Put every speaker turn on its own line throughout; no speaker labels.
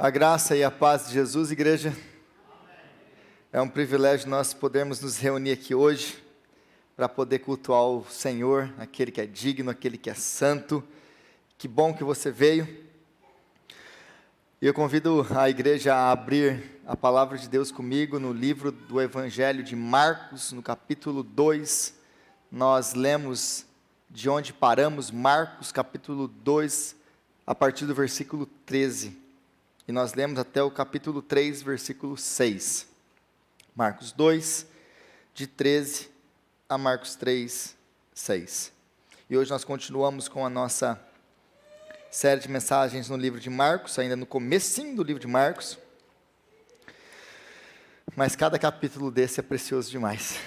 A graça e a paz de Jesus, igreja. É um privilégio nós podermos nos reunir aqui hoje para poder cultuar o Senhor, aquele que é digno, aquele que é santo. Que bom que você veio. E eu convido a igreja a abrir a palavra de Deus comigo no livro do Evangelho de Marcos, no capítulo 2. Nós lemos de onde paramos, Marcos capítulo 2, a partir do versículo 13. E nós lemos até o capítulo 3, versículo 6. Marcos 2, de 13 a Marcos 3, 6. E hoje nós continuamos com a nossa série de mensagens no livro de Marcos, ainda no comecinho do livro de Marcos. Mas cada capítulo desse é precioso demais.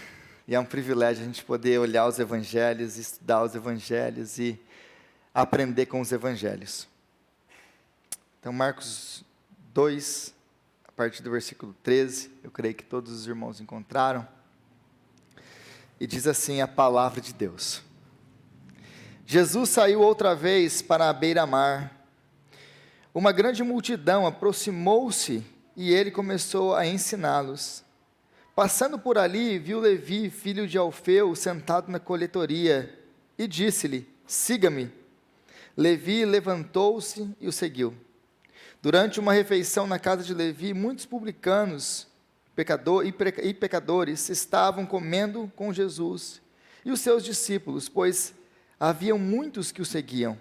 E é um privilégio a gente poder olhar os evangelhos, estudar os evangelhos e aprender com os evangelhos. Então, Marcos 2, a partir do versículo 13, eu creio que todos os irmãos encontraram, e diz assim a palavra de Deus: Jesus saiu outra vez para a beira-mar. Uma grande multidão aproximou-se e ele começou a ensiná-los. Passando por ali, viu Levi, filho de Alfeu, sentado na coletoria, e disse-lhe: siga-me. Levi levantou-se e o seguiu. Durante uma refeição na casa de Levi, muitos publicanos e pecadores estavam comendo com Jesus e os seus discípulos, pois haviam muitos que o seguiam.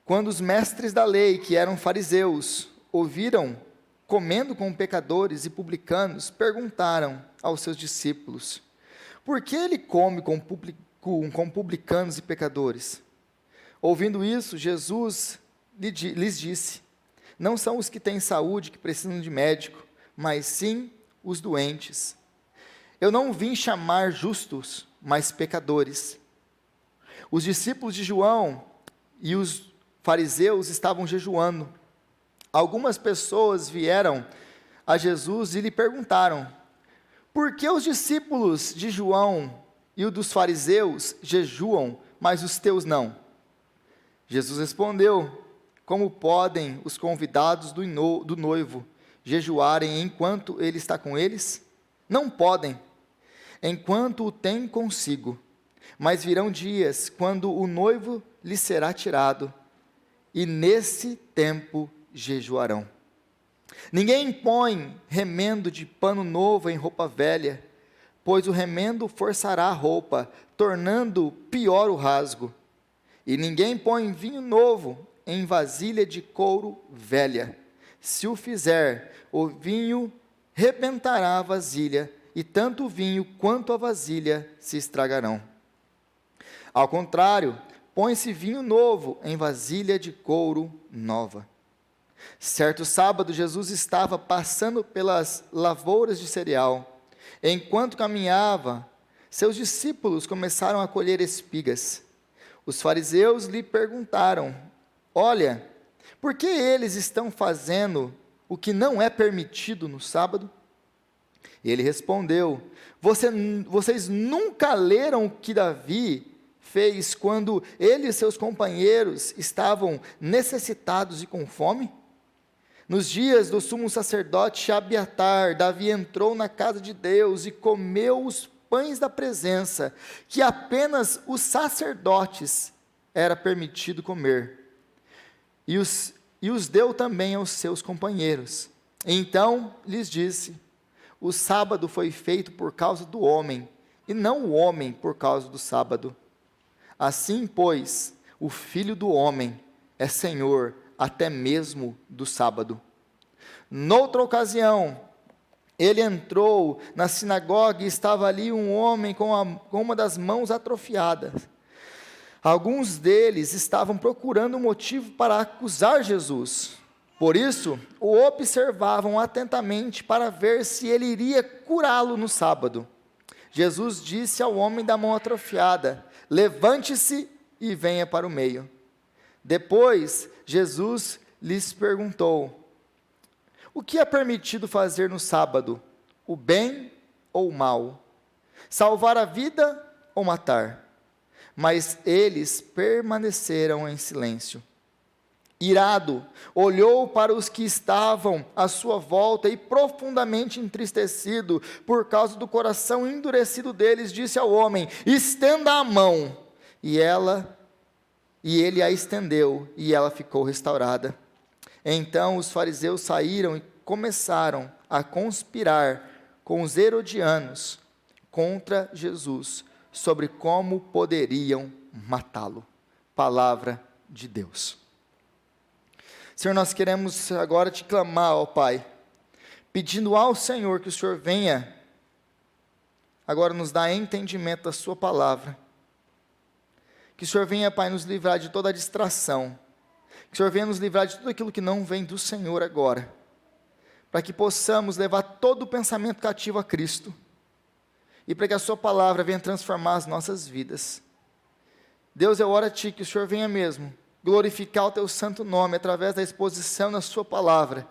Quando os mestres da lei, que eram fariseus, ouviram comendo com pecadores e publicanos, perguntaram aos seus discípulos: por que ele come com publicanos e pecadores? Ouvindo isso, Jesus lhes disse: não são os que têm saúde que precisam de médico, mas sim os doentes. Eu não vim chamar justos, mas pecadores. Os discípulos de João e os fariseus estavam jejuando. Algumas pessoas vieram a Jesus e lhe perguntaram: por que os discípulos de João e os dos fariseus jejuam, mas os teus não? Jesus respondeu: como podem os convidados do noivo jejuarem enquanto ele está com eles? Não podem, enquanto o tem consigo. Mas virão dias quando o noivo lhe será tirado, e nesse tempo jejuarão. Ninguém põe remendo de pano novo em roupa velha, pois o remendo forçará a roupa, tornando pior o rasgo. E ninguém põe vinho novo em vasilha de couro velha. Se o fizer, o vinho rebentará a vasilha, e tanto o vinho quanto a vasilha se estragarão. Ao contrário, põe-se vinho novo em vasilha de couro nova. Certo sábado, Jesus estava passando pelas lavouras de cereal. Enquanto caminhava, seus discípulos começaram a colher espigas. Os fariseus lhe perguntaram: olha, por que eles estão fazendo o que não é permitido no sábado? Ele respondeu: vocês nunca leram o que Davi fez quando ele e seus companheiros estavam necessitados e com fome? Nos dias do sumo sacerdote Abiatar, Davi entrou na casa de Deus e comeu os pães da presença, que apenas os sacerdotes era permitido comer. E os deu também aos seus companheiros. Então lhes disse: o sábado foi feito por causa do homem, e não o homem por causa do sábado. Assim, pois, o Filho do Homem é Senhor até mesmo do sábado. Noutra ocasião, ele entrou na sinagoga e estava ali um homem com uma das mãos atrofiadas. Alguns deles estavam procurando um motivo para acusar Jesus. Por isso, o observavam atentamente para ver se ele iria curá-lo no sábado. Jesus disse ao homem da mão atrofiada: levante-se e venha para o meio. Depois, Jesus lhes perguntou: o que é permitido fazer no sábado? O bem ou o mal? Salvar a vida ou matar? Mas eles permaneceram em silêncio. Irado, olhou para os que estavam à sua volta e, profundamente entristecido por causa do coração endurecido deles, disse ao homem: estenda a mão. E ele a estendeu, e ela ficou restaurada. Então os fariseus saíram e começaram a conspirar com os herodianos contra Jesus, sobre como poderiam matá-lo. Palavra de Deus. Senhor, nós queremos agora te clamar, ó Pai, pedindo ao Senhor que o Senhor venha agora nos dar entendimento da sua palavra. Que o Senhor venha, Pai, nos livrar de toda a distração. Que o Senhor venha nos livrar de tudo aquilo que não vem do Senhor agora. Para que possamos levar todo o pensamento cativo a Cristo. E para que a sua palavra venha transformar as nossas vidas. Deus, eu oro a Ti que o Senhor venha mesmo glorificar o Teu santo nome através da exposição da sua palavra.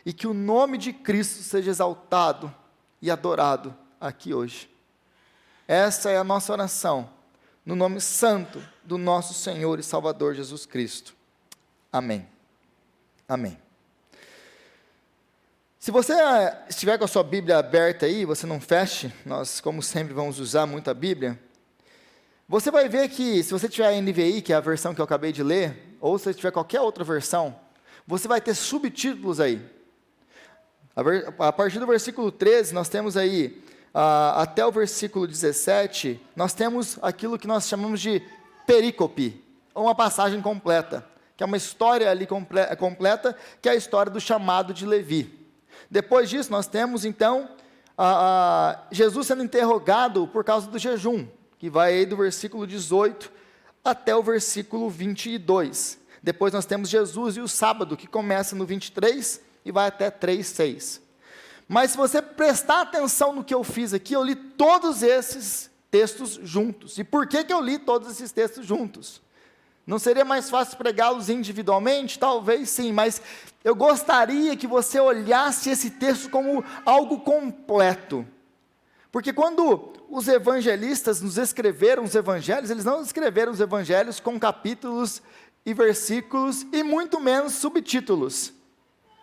E que o nome de Cristo seja exaltado e adorado aqui hoje. Essa é a nossa oração, no nome santo do nosso Senhor e Salvador Jesus Cristo. Amém. Amém. Se você estiver com a sua Bíblia aberta aí, você não feche, nós como sempre vamos usar muito a Bíblia, você vai ver que se você tiver a NVI, que é a versão que eu acabei de ler, ou se tiver qualquer outra versão, você vai ter subtítulos aí. A partir do versículo 13, nós temos aí, até o versículo 17, nós temos aquilo que nós chamamos de perícope, ou uma passagem completa, que é uma história ali completa, que é a história do chamado de Levi. Depois disso, nós temos então, Jesus sendo interrogado por causa do jejum, que vai aí do versículo 18 até o versículo 22. Depois nós temos Jesus e o sábado, que começa no 23 e vai até 3:6. Mas se você prestar atenção no que eu fiz aqui, eu li todos esses textos juntos. E por que eu li todos esses textos juntos? Não seria mais fácil pregá-los individualmente? Talvez sim, mas eu gostaria que você olhasse esse texto como algo completo. Porque quando os evangelistas nos escreveram os evangelhos, eles não escreveram os evangelhos com capítulos e versículos e muito menos subtítulos.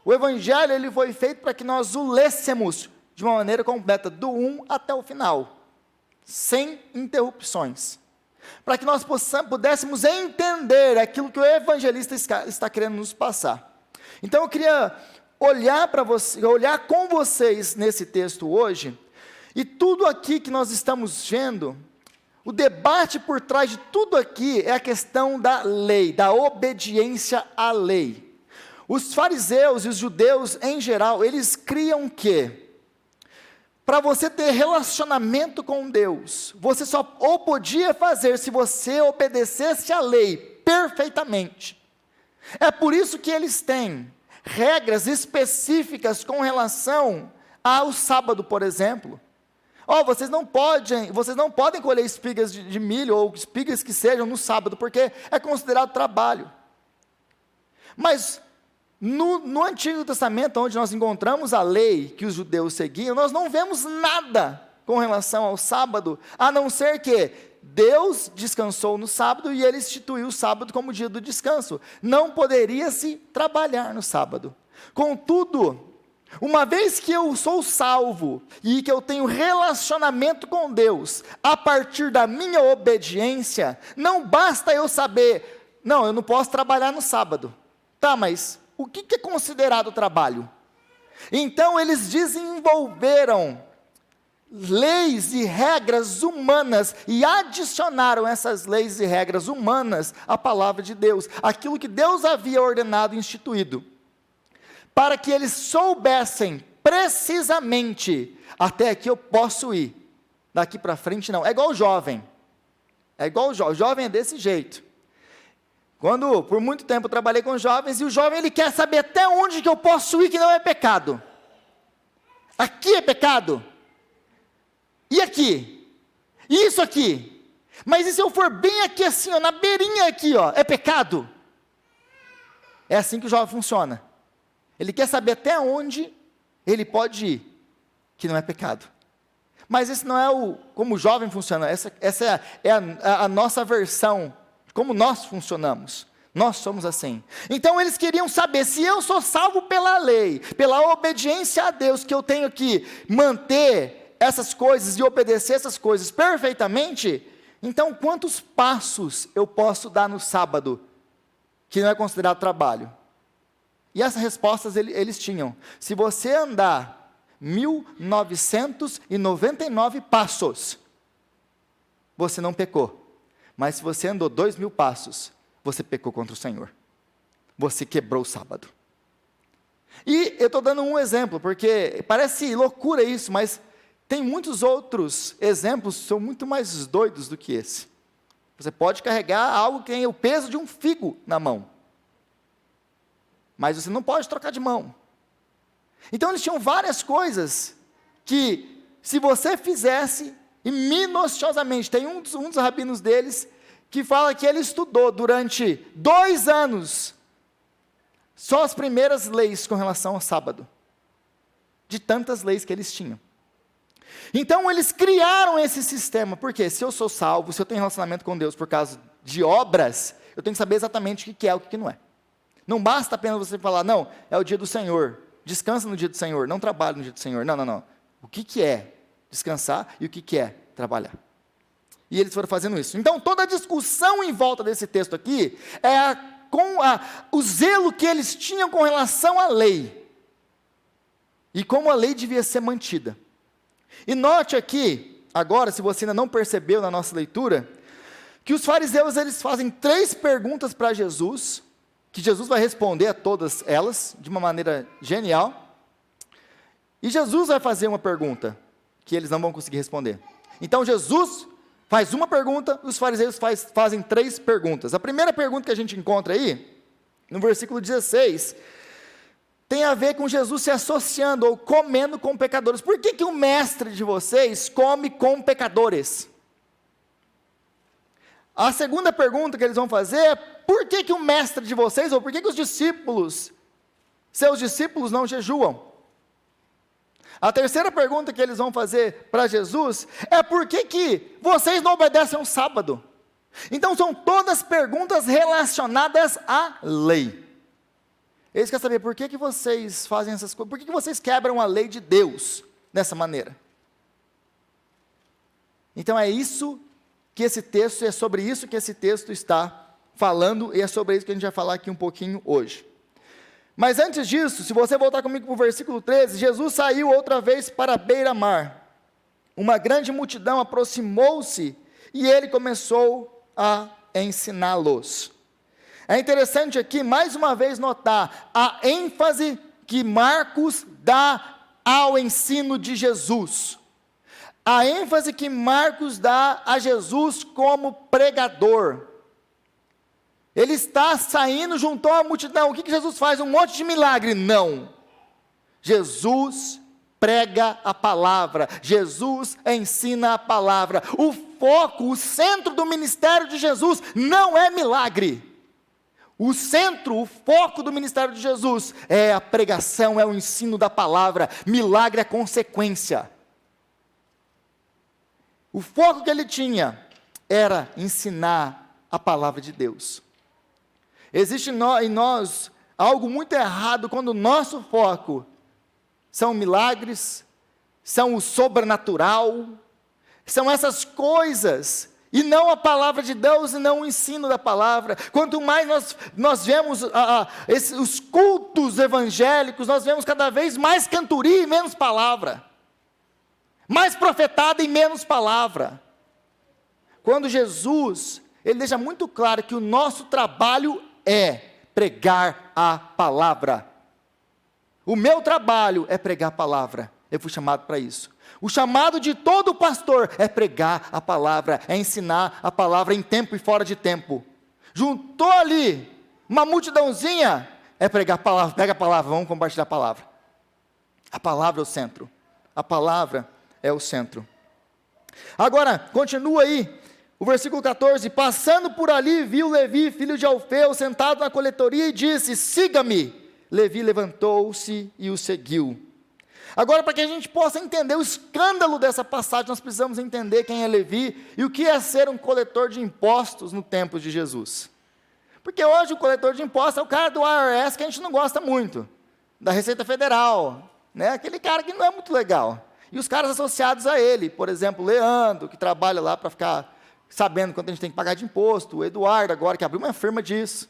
O evangelho ele foi feito para que nós o lêssemos de uma maneira completa, do 1 até o final, sem interrupções. Para que nós pudéssemos entender aquilo que o evangelista está querendo nos passar. Então eu queria olhar com vocês nesse texto hoje, e tudo aqui que nós estamos vendo, o debate por trás de tudo aqui é a questão da lei, da obediência à lei. Os fariseus e os judeus em geral, eles criam que, para você ter relacionamento com Deus, você só o podia fazer se você obedecesse à lei perfeitamente. É por isso que eles têm regras específicas com relação ao sábado, por exemplo. Vocês não podem colher espigas de milho ou espigas que sejam no sábado, porque é considerado trabalho. Mas no Antigo Testamento, onde nós encontramos a lei que os judeus seguiam, nós não vemos nada com relação ao sábado, a não ser que Deus descansou no sábado e ele instituiu o sábado como dia do descanso. Não poderia se trabalhar no sábado. Contudo, uma vez que eu sou salvo e que eu tenho relacionamento com Deus, a partir da minha obediência, não basta eu saber, não, eu não posso trabalhar no sábado. Tá, mas o que é considerado trabalho? Então eles desenvolveram leis e regras humanas e adicionaram essas leis e regras humanas à palavra de Deus, aquilo que Deus havia ordenado e instituído, para que eles soubessem precisamente, até aqui eu posso ir, daqui para frente não. É igual o jovem, o jovem é desse jeito. Quando, por muito tempo, eu trabalhei com jovens, e o jovem, ele quer saber até onde que eu posso ir que não é pecado. Aqui é pecado. E aqui? E isso aqui? Mas e se eu for bem aqui assim, na beirinha aqui, é pecado? É assim que o jovem funciona. Ele quer saber até onde ele pode ir, que não é pecado. Mas esse não é como o jovem funciona, essa é a nossa versão, como nós funcionamos. Nós somos assim. Então eles queriam saber, se eu sou salvo pela lei, pela obediência a Deus, que eu tenho que manter essas coisas e obedecer essas coisas perfeitamente, então quantos passos eu posso dar no sábado, que não é considerado trabalho? E essas respostas eles tinham. Se você andar 1999 passos, você não pecou. Mas se você andou 2.000 passos, você pecou contra o Senhor. Você quebrou o sábado. E eu estou dando um exemplo, porque parece loucura isso, mas tem muitos outros exemplos que são muito mais doidos do que esse. Você pode carregar algo que tem o peso de um figo na mão, mas você não pode trocar de mão. Então eles tinham várias coisas que, se você fizesse, e minuciosamente, tem um dos rabinos deles, que fala que ele estudou durante 2 anos, só as primeiras leis com relação ao sábado, de tantas leis que eles tinham. Então eles criaram esse sistema, porque se eu sou salvo, se eu tenho relacionamento com Deus por causa de obras, eu tenho que saber exatamente o que é e o que não é. Não basta apenas você falar, não, é o dia do Senhor, descansa no dia do Senhor, não trabalhe no dia do Senhor. Não. O que é descansar e o que é trabalhar? E eles foram fazendo isso. Então, toda a discussão em volta desse texto aqui é o zelo que eles tinham com relação à lei. E como a lei devia ser mantida. E note aqui, agora, se você ainda não percebeu na nossa leitura, que os fariseus eles fazem 3 perguntas para Jesus, que Jesus vai responder a todas elas, de uma maneira genial. E Jesus vai fazer uma pergunta, que eles não vão conseguir responder. Então, Jesus faz uma pergunta, os fariseus fazem 3 perguntas. A primeira pergunta que a gente encontra aí, no versículo 16, tem a ver com Jesus se associando ou comendo com pecadores. Por que o mestre de vocês come com pecadores? A segunda pergunta que eles vão fazer é, por que o mestre de vocês, ou por que os discípulos, seus discípulos não jejuam? A terceira pergunta que eles vão fazer para Jesus é, por que vocês não obedecem ao sábado? Então são todas perguntas relacionadas à lei. Eles querem saber, por que vocês fazem essas coisas? Por que vocês quebram a lei de Deus dessa maneira? Então é isso que esse texto, é sobre isso que esse texto está falando, e é sobre isso que a gente vai falar aqui um pouquinho hoje. Mas antes disso, se você voltar comigo para o versículo 13, Jesus saiu outra vez para a beira-mar. Uma grande multidão aproximou-se e ele começou a ensiná-los. É interessante aqui, mais uma vez, notar a ênfase que Marcos dá ao ensino de Jesus. A ênfase que Marcos dá a Jesus como pregador. Ele está saindo, juntou a multidão. O que Jesus faz? Um monte de milagre? Não. Jesus prega a palavra. Jesus ensina a palavra. O foco, o centro do ministério de Jesus não é milagre. O centro, o foco do ministério de Jesus é a pregação, é o ensino da palavra. Milagre é consequência. O foco que ele tinha era ensinar a palavra de Deus. Existe em nós algo muito errado quando o nosso foco são milagres, são o sobrenatural, são essas coisas, e não a palavra de Deus e não o ensino da palavra. Quanto mais nós vemos os cultos evangélicos, nós vemos cada vez mais cantoria e menos palavra, mais profetada e menos palavra. Quando Jesus, ele deixa muito claro que o nosso trabalho é pregar a palavra. O meu trabalho é pregar a palavra. Eu fui chamado para isso. O chamado de todo pastor é pregar a palavra, é ensinar a palavra em tempo e fora de tempo. Juntou ali uma multidãozinha, é pregar a palavra, pega a palavra, vamos compartilhar a palavra. A palavra é o centro. A palavra é o centro. Agora, continua aí. O versículo 14, passando por ali, viu Levi, filho de Alfeu, sentado na coletoria e disse, siga-me. Levi levantou-se e o seguiu. Agora, para que a gente possa entender o escândalo dessa passagem, nós precisamos entender quem é Levi e o que é ser um coletor de impostos no tempo de Jesus. Porque hoje o coletor de impostos é o cara do IRS que a gente não gosta muito, da Receita Federal, né? Aquele cara que não é muito legal. E os caras associados a ele, por exemplo, o Leandro, que trabalha lá para ficar sabendo quanto a gente tem que pagar de imposto, o Eduardo agora, que abriu uma firma disso.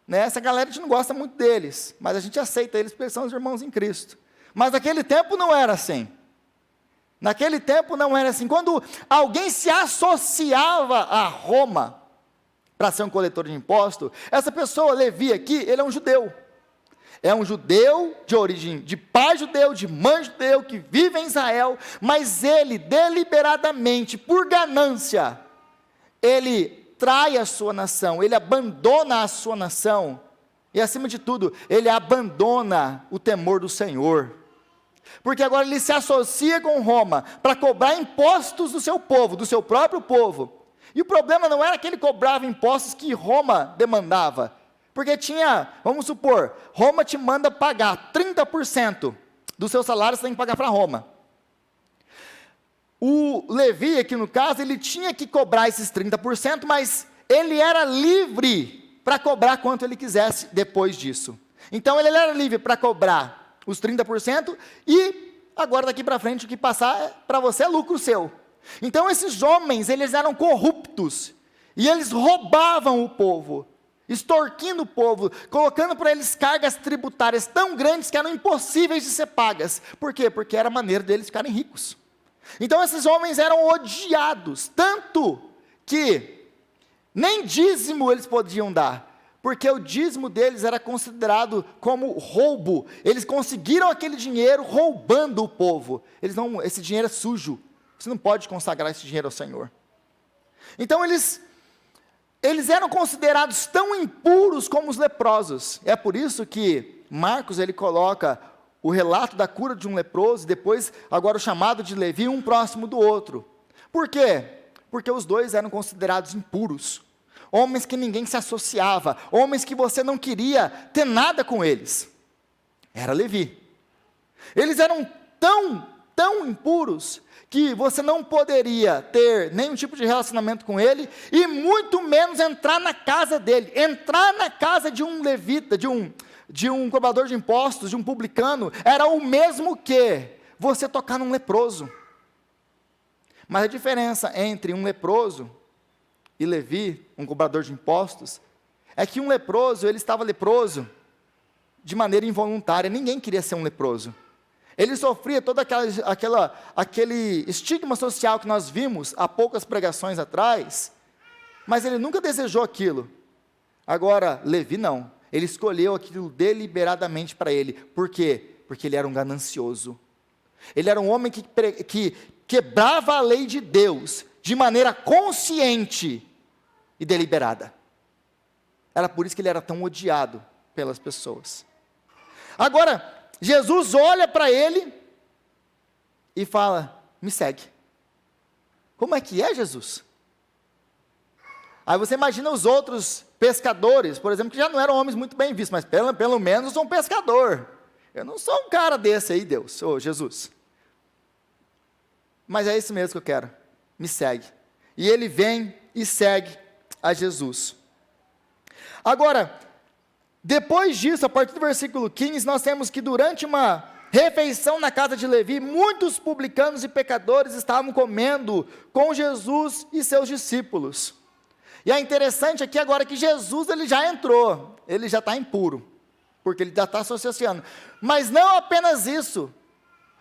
Né? Essa galera a gente não gosta muito deles, mas a gente aceita eles porque eles são os irmãos em Cristo. Mas naquele tempo não era assim. Naquele tempo não era assim. Quando alguém se associava a Roma para ser um coletor de imposto, essa pessoa, Levi aqui, ele é um judeu. É um judeu de origem de pai judeu, de mãe judeu, que vive em Israel, mas ele deliberadamente, por ganância, ele trai a sua nação, ele abandona a sua nação, e acima de tudo, ele abandona o temor do Senhor, porque agora ele se associa com Roma, para cobrar impostos do seu povo, do seu próprio povo, e o problema não era que ele cobrava impostos que Roma demandava, porque tinha, vamos supor, Roma te manda pagar 30% do seu salário, você tem que pagar para Roma. O Levi, aqui no caso, ele tinha que cobrar esses 30%, mas ele era livre para cobrar quanto ele quisesse depois disso. Então ele era livre para cobrar os 30% e agora daqui para frente o que passar para você é lucro seu. Então esses homens, eles eram corruptos e eles roubavam o povo, extorquindo o povo, colocando para eles cargas tributárias tão grandes que eram impossíveis de ser pagas. Por quê? Porque era a maneira deles ficarem ricos. Então esses homens eram odiados, tanto que nem dízimo eles podiam dar, porque o dízimo deles era considerado como roubo. Eles conseguiram aquele dinheiro roubando o povo. Esse dinheiro é sujo, você não pode consagrar esse dinheiro ao Senhor. Então eles eram considerados tão impuros como os leprosos. É por isso que Marcos ele coloca o relato da cura de um leproso, e depois, agora o chamado de Levi, um próximo do outro. Por quê? Porque os dois eram considerados impuros, homens que ninguém se associava, homens que você não queria ter nada com eles. Era Levi. Eles eram tão impuros, que você não poderia ter nenhum tipo de relacionamento com ele, e muito menos entrar na casa dele. Entrar na casa de um levita, de um cobrador de impostos, de um publicano, era o mesmo que você tocar num leproso. Mas a diferença entre um leproso e Levi, um cobrador de impostos, é que um leproso, ele estava leproso de maneira involuntária, ninguém queria ser um leproso. Ele sofria todo aquele estigma social que nós vimos há poucas pregações atrás, mas ele nunca desejou aquilo. Agora, Levi não. Ele escolheu aquilo deliberadamente para ele. Por quê? Porque ele era um ganancioso. Ele era um homem que quebrava a lei de Deus de maneira consciente e deliberada. Era por isso que ele era tão odiado pelas pessoas. Agora, Jesus olha para ele e fala: me segue. Como é que é, Jesus? Aí você imagina os outros pescadores, por exemplo, que já não eram homens muito bem vistos, mas pelo menos eu sou um pescador. Eu não sou um cara desse aí, Deus, ô Jesus. Mas é isso mesmo que eu quero, me segue. E ele vem e segue a Jesus. Agora, depois disso, a partir do versículo 15, nós temos que durante uma refeição na casa de Levi, muitos publicanos e pecadores estavam comendo com Jesus e seus discípulos. E é interessante aqui agora que Jesus ele já entrou, ele já está impuro, porque ele já está associando. Mas não apenas isso,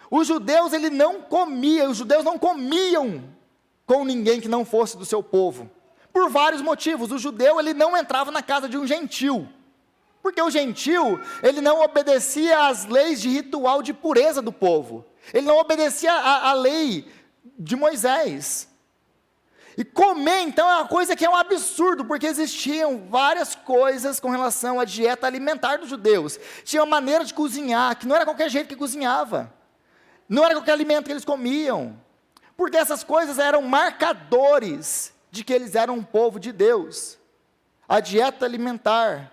os judeus não comiam com ninguém que não fosse do seu povo, por vários motivos. O judeu ele não entrava na casa de um gentil, porque o gentil, ele não obedecia às leis de ritual de pureza do povo. Ele não obedecia à lei de Moisés. E comer, então, é uma coisa que é um absurdo, porque existiam várias coisas com relação à dieta alimentar dos judeus. Tinha uma maneira de cozinhar, que não era qualquer jeito que cozinhava. Não era qualquer alimento que eles comiam. Porque essas coisas eram marcadores de que eles eram um povo de Deus. A dieta alimentar,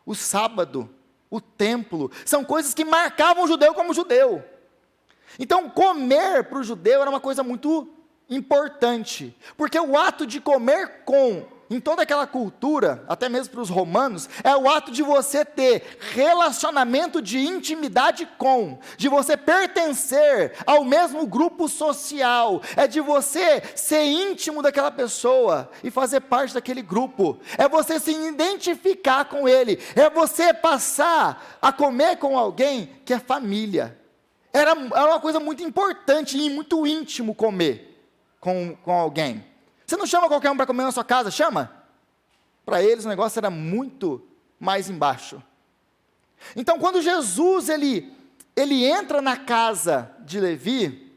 o sábado, o templo, são coisas que marcavam o judeu como judeu. Então, comer para o judeu era uma coisa muito importante, porque o ato de comer com em toda aquela cultura, até mesmo para os romanos, é o ato de você ter relacionamento de intimidade com, de você pertencer ao mesmo grupo social, é de você ser íntimo daquela pessoa e fazer parte daquele grupo, é você se identificar com ele, é você passar a comer com alguém que é família. Era uma coisa muito importante e muito íntimo comer com alguém. Você não chama qualquer um para comer na sua casa, chama? Para eles o negócio era muito mais embaixo. Então quando Jesus ele entra na casa de Levi,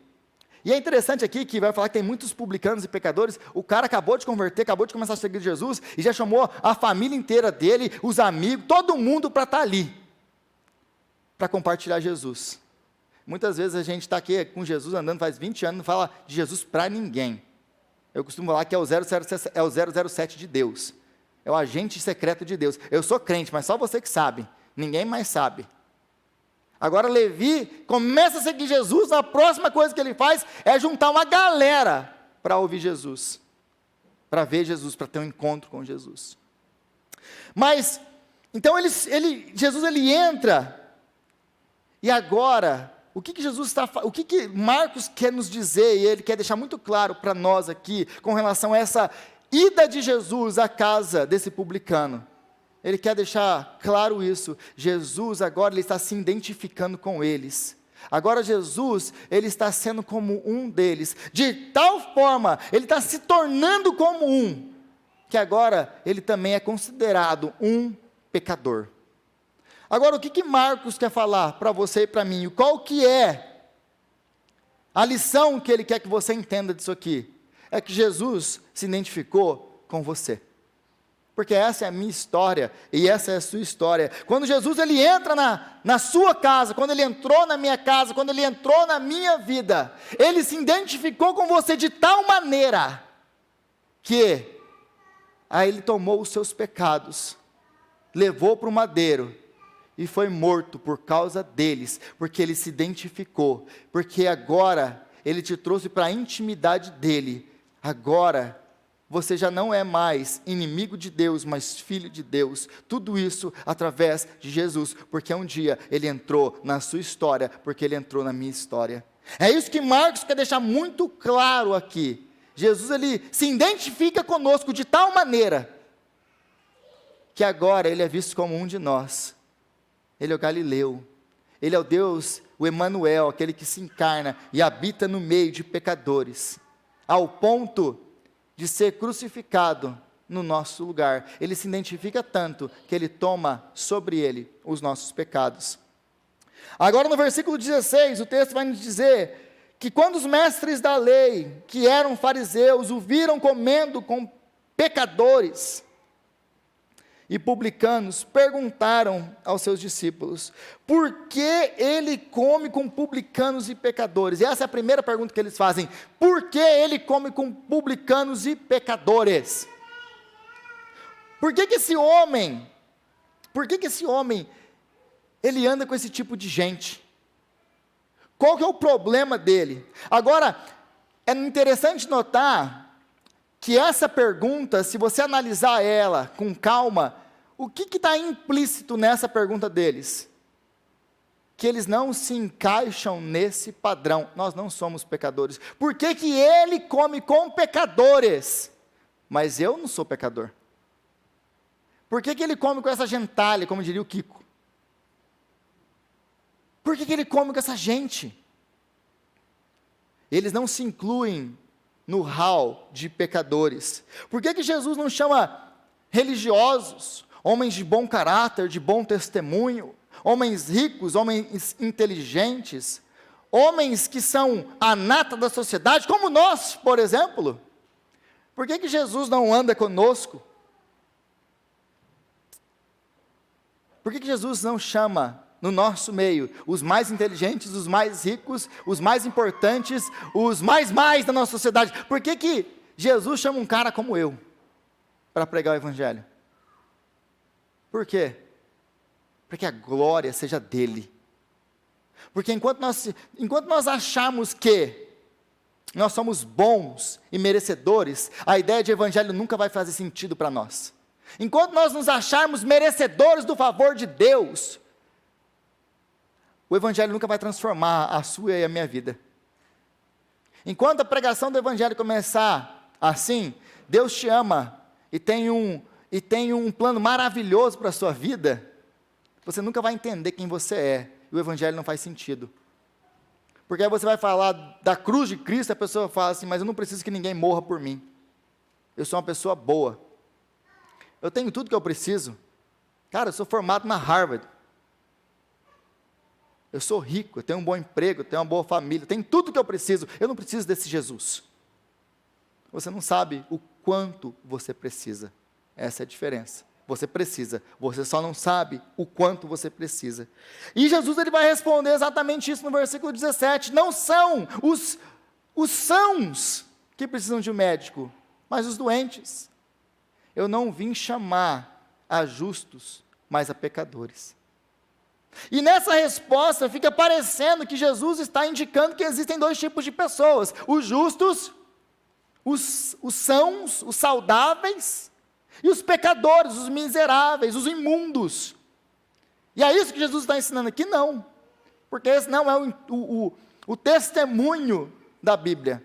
e é interessante aqui que vai falar que tem muitos publicanos e pecadores, o cara acabou de converter, acabou de começar a seguir Jesus, e já chamou a família inteira dele, os amigos, todo mundo para estar ali, para compartilhar Jesus. Muitas vezes a gente está aqui com Jesus andando faz 20 anos, não fala de Jesus para ninguém. Eu costumo falar que é o 007 de Deus. É o agente secreto de Deus. Eu sou crente, mas só você que sabe. Ninguém mais sabe. Agora Levi começa a seguir Jesus, a próxima coisa que ele faz é juntar uma galera para ouvir Jesus. Para ver Jesus, para ter um encontro com Jesus. Mas, então Jesus entra, e agora, o que Marcos quer nos dizer, e ele quer deixar muito claro para nós aqui, com relação a essa ida de Jesus à casa desse publicano. Ele quer deixar claro isso. Jesus agora ele está se identificando com eles. Agora Jesus, ele está sendo como um deles. De tal forma, ele está se tornando como um, que agora ele também é considerado um pecador. Agora, o que Marcos quer falar para você e para mim? Qual que é a lição que ele quer que você entenda disso aqui? É que Jesus se identificou com você. Porque essa é a minha história e essa é a sua história. Quando Jesus ele entra na sua casa, quando ele entrou na minha casa, quando ele entrou na minha vida, ele se identificou com você de tal maneira que aí ele tomou os seus pecados, levou para o madeiro, e foi morto por causa deles, porque ele se identificou, porque agora ele te trouxe para a intimidade dele. Agora você já não é mais inimigo de Deus, mas filho de Deus. Tudo isso através de Jesus, porque um dia ele entrou na sua história, porque ele entrou na minha história. É isso que Marcos quer deixar muito claro aqui. Jesus ele se identifica conosco de tal maneira que agora ele é visto como um de nós. Ele é o Galileu, ele é o Deus, o Emanuel, aquele que se encarna e habita no meio de pecadores, ao ponto de ser crucificado no nosso lugar. Ele se identifica tanto que ele toma sobre ele os nossos pecados. Agora no versículo 16, o texto vai nos dizer que quando os mestres da lei, que eram fariseus, o viram comendo com pecadores e publicanos, perguntaram aos seus discípulos, por que ele come com publicanos e pecadores? E essa é a primeira pergunta que eles fazem, por que ele come com publicanos e pecadores? Por que esse homem, ele anda com esse tipo de gente? Qual que é o problema dele? Agora, é interessante notar que essa pergunta, se você analisar ela com calma, o que está implícito nessa pergunta deles? Que eles não se encaixam nesse padrão. Nós não somos pecadores. Por que ele come com pecadores? Mas eu não sou pecador. Por que ele come com essa gentalha, como diria o Kiko? Por que ele come com essa gente? Eles não se incluem no hall de pecadores. Por que Jesus não chama religiosos, homens de bom caráter, de bom testemunho, homens ricos, homens inteligentes, homens que são a nata da sociedade, como nós, por exemplo? Por que Jesus não anda conosco? Por que Jesus não chama no nosso meio os mais inteligentes, os mais ricos, os mais importantes, os mais da nossa sociedade? Por que Jesus chama um cara como eu para pregar o evangelho? Por quê? Para que a glória seja dele. Porque enquanto nós acharmos que nós somos bons e merecedores, a ideia de evangelho nunca vai fazer sentido para nós. Enquanto nós nos acharmos merecedores do favor de Deus, o evangelho nunca vai transformar a sua e a minha vida. Enquanto a pregação do evangelho começar assim, Deus te ama e tem um plano maravilhoso para a sua vida, você nunca vai entender quem você é, e o evangelho não faz sentido. Porque aí você vai falar da cruz de Cristo, a pessoa fala assim, mas eu não preciso que ninguém morra por mim. Eu sou uma pessoa boa. Eu tenho tudo que eu preciso. Cara, eu sou formado na Harvard. Eu sou rico, eu tenho um bom emprego, eu tenho uma boa família, eu tenho tudo que eu preciso. Eu não preciso desse Jesus. Você não sabe o quanto você precisa. Essa é a diferença. Você precisa, você só não sabe o quanto você precisa. E Jesus ele vai responder exatamente isso no versículo 17. Não são os sãos que precisam de um médico, mas os doentes. Eu não vim chamar a justos, mas a pecadores. E nessa resposta fica parecendo que Jesus está indicando que existem dois tipos de pessoas: os justos, os sãos, os saudáveis, e os pecadores, os miseráveis, os imundos. E é isso que Jesus está ensinando aqui? Não. Porque esse não é o testemunho da Bíblia.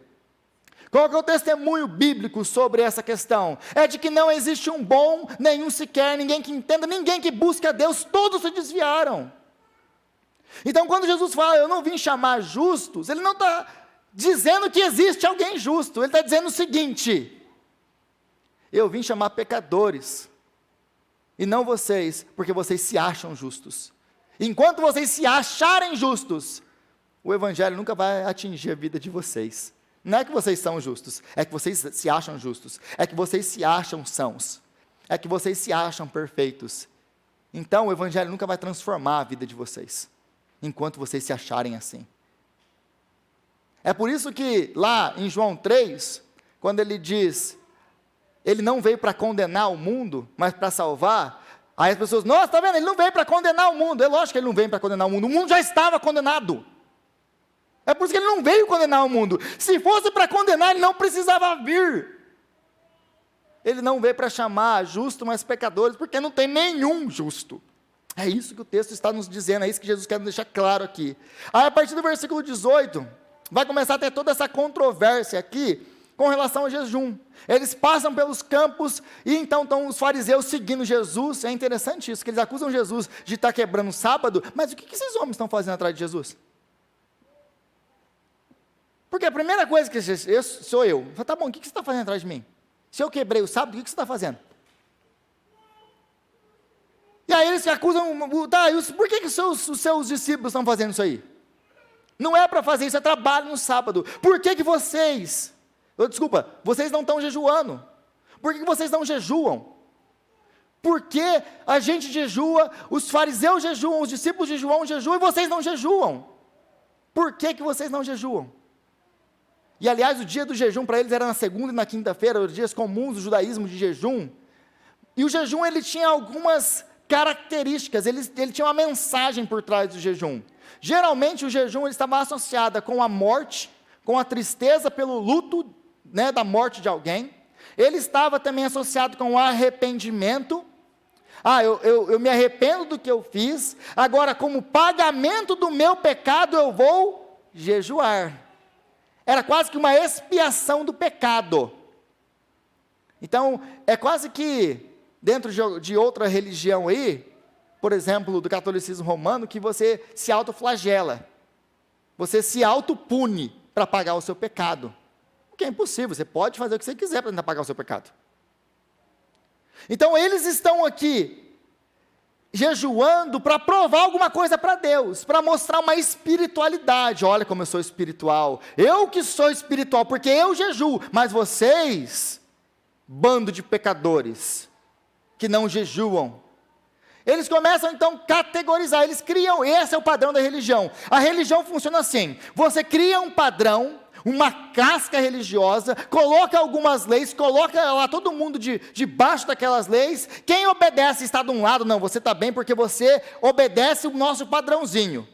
Qual é o testemunho bíblico sobre essa questão? É de que não existe um bom, nenhum sequer, ninguém que entenda, ninguém que busque a Deus, todos se desviaram. Então quando Jesus fala, eu não vim chamar justos, ele não está dizendo que existe alguém justo, ele está dizendo o seguinte: eu vim chamar pecadores, e não vocês, porque vocês se acham justos. Enquanto vocês se acharem justos, o evangelho nunca vai atingir a vida de vocês. Não é que vocês são justos, é que vocês se acham justos, é que vocês se acham sãos, é que vocês se acham perfeitos. Então o evangelho nunca vai transformar a vida de vocês, enquanto vocês se acharem assim. É por isso que lá em João 3, quando ele diz, ele não veio para condenar o mundo, mas para salvar, aí as pessoas, nossa, está vendo, ele não veio para condenar o mundo. É lógico que ele não veio para condenar o mundo já estava condenado. É por isso que ele não veio condenar o mundo. Se fosse para condenar, ele não precisava vir. Ele não veio para chamar justo, mas pecadores, porque não tem nenhum justo. É isso que o texto está nos dizendo, é isso que Jesus quer nos deixar claro aqui. Aí a partir do versículo 18, vai começar a ter toda essa controvérsia aqui, com relação ao jejum. Eles passam pelos campos, e então estão os fariseus seguindo Jesus. É interessante isso, que eles acusam Jesus de estar quebrando o sábado, mas o que esses homens estão fazendo atrás de Jesus? Porque a primeira coisa que sou eu, tá bom, o que você está fazendo atrás de mim? Se eu quebrei o sábado, o que você está fazendo? E aí eles se acusam, por que os seus discípulos estão fazendo isso aí? Não é para fazer isso, é trabalho no sábado. Por que vocês não estão jejuando? Por que vocês não jejuam? Por que a gente jejua, os fariseus jejuam, os discípulos jejuam e vocês não jejuam? Por que vocês não jejuam? E aliás, o dia do jejum para eles era na segunda e na quinta-feira, os dias comuns do judaísmo de jejum. E o jejum ele tinha algumas características, ele tinha uma mensagem por trás do jejum. Geralmente o jejum ele estava associado com a morte, com a tristeza pelo luto, né, da morte de alguém. Ele estava também associado com o arrependimento. Eu me arrependo do que eu fiz, agora como pagamento do meu pecado eu vou jejuar. Era quase que uma expiação do pecado. Então, é quase que dentro de outra religião aí, por exemplo, do catolicismo romano, que você se autoflagela. Você se autopune para pagar o seu pecado. O que é impossível, você pode fazer o que você quiser para tentar pagar o seu pecado. Então, eles estão aqui jejuando para provar alguma coisa para Deus, para mostrar uma espiritualidade. Olha como eu sou espiritual, eu que sou espiritual, porque eu jejuo, mas vocês, bando de pecadores, que não jejuam. Eles começam então a categorizar, eles criam, esse é o padrão da religião. A religião funciona assim, você cria um padrão, uma casca religiosa, coloca algumas leis, coloca lá todo mundo debaixo daquelas leis, quem obedece está de um lado, não, você está bem porque você obedece o nosso padrãozinho.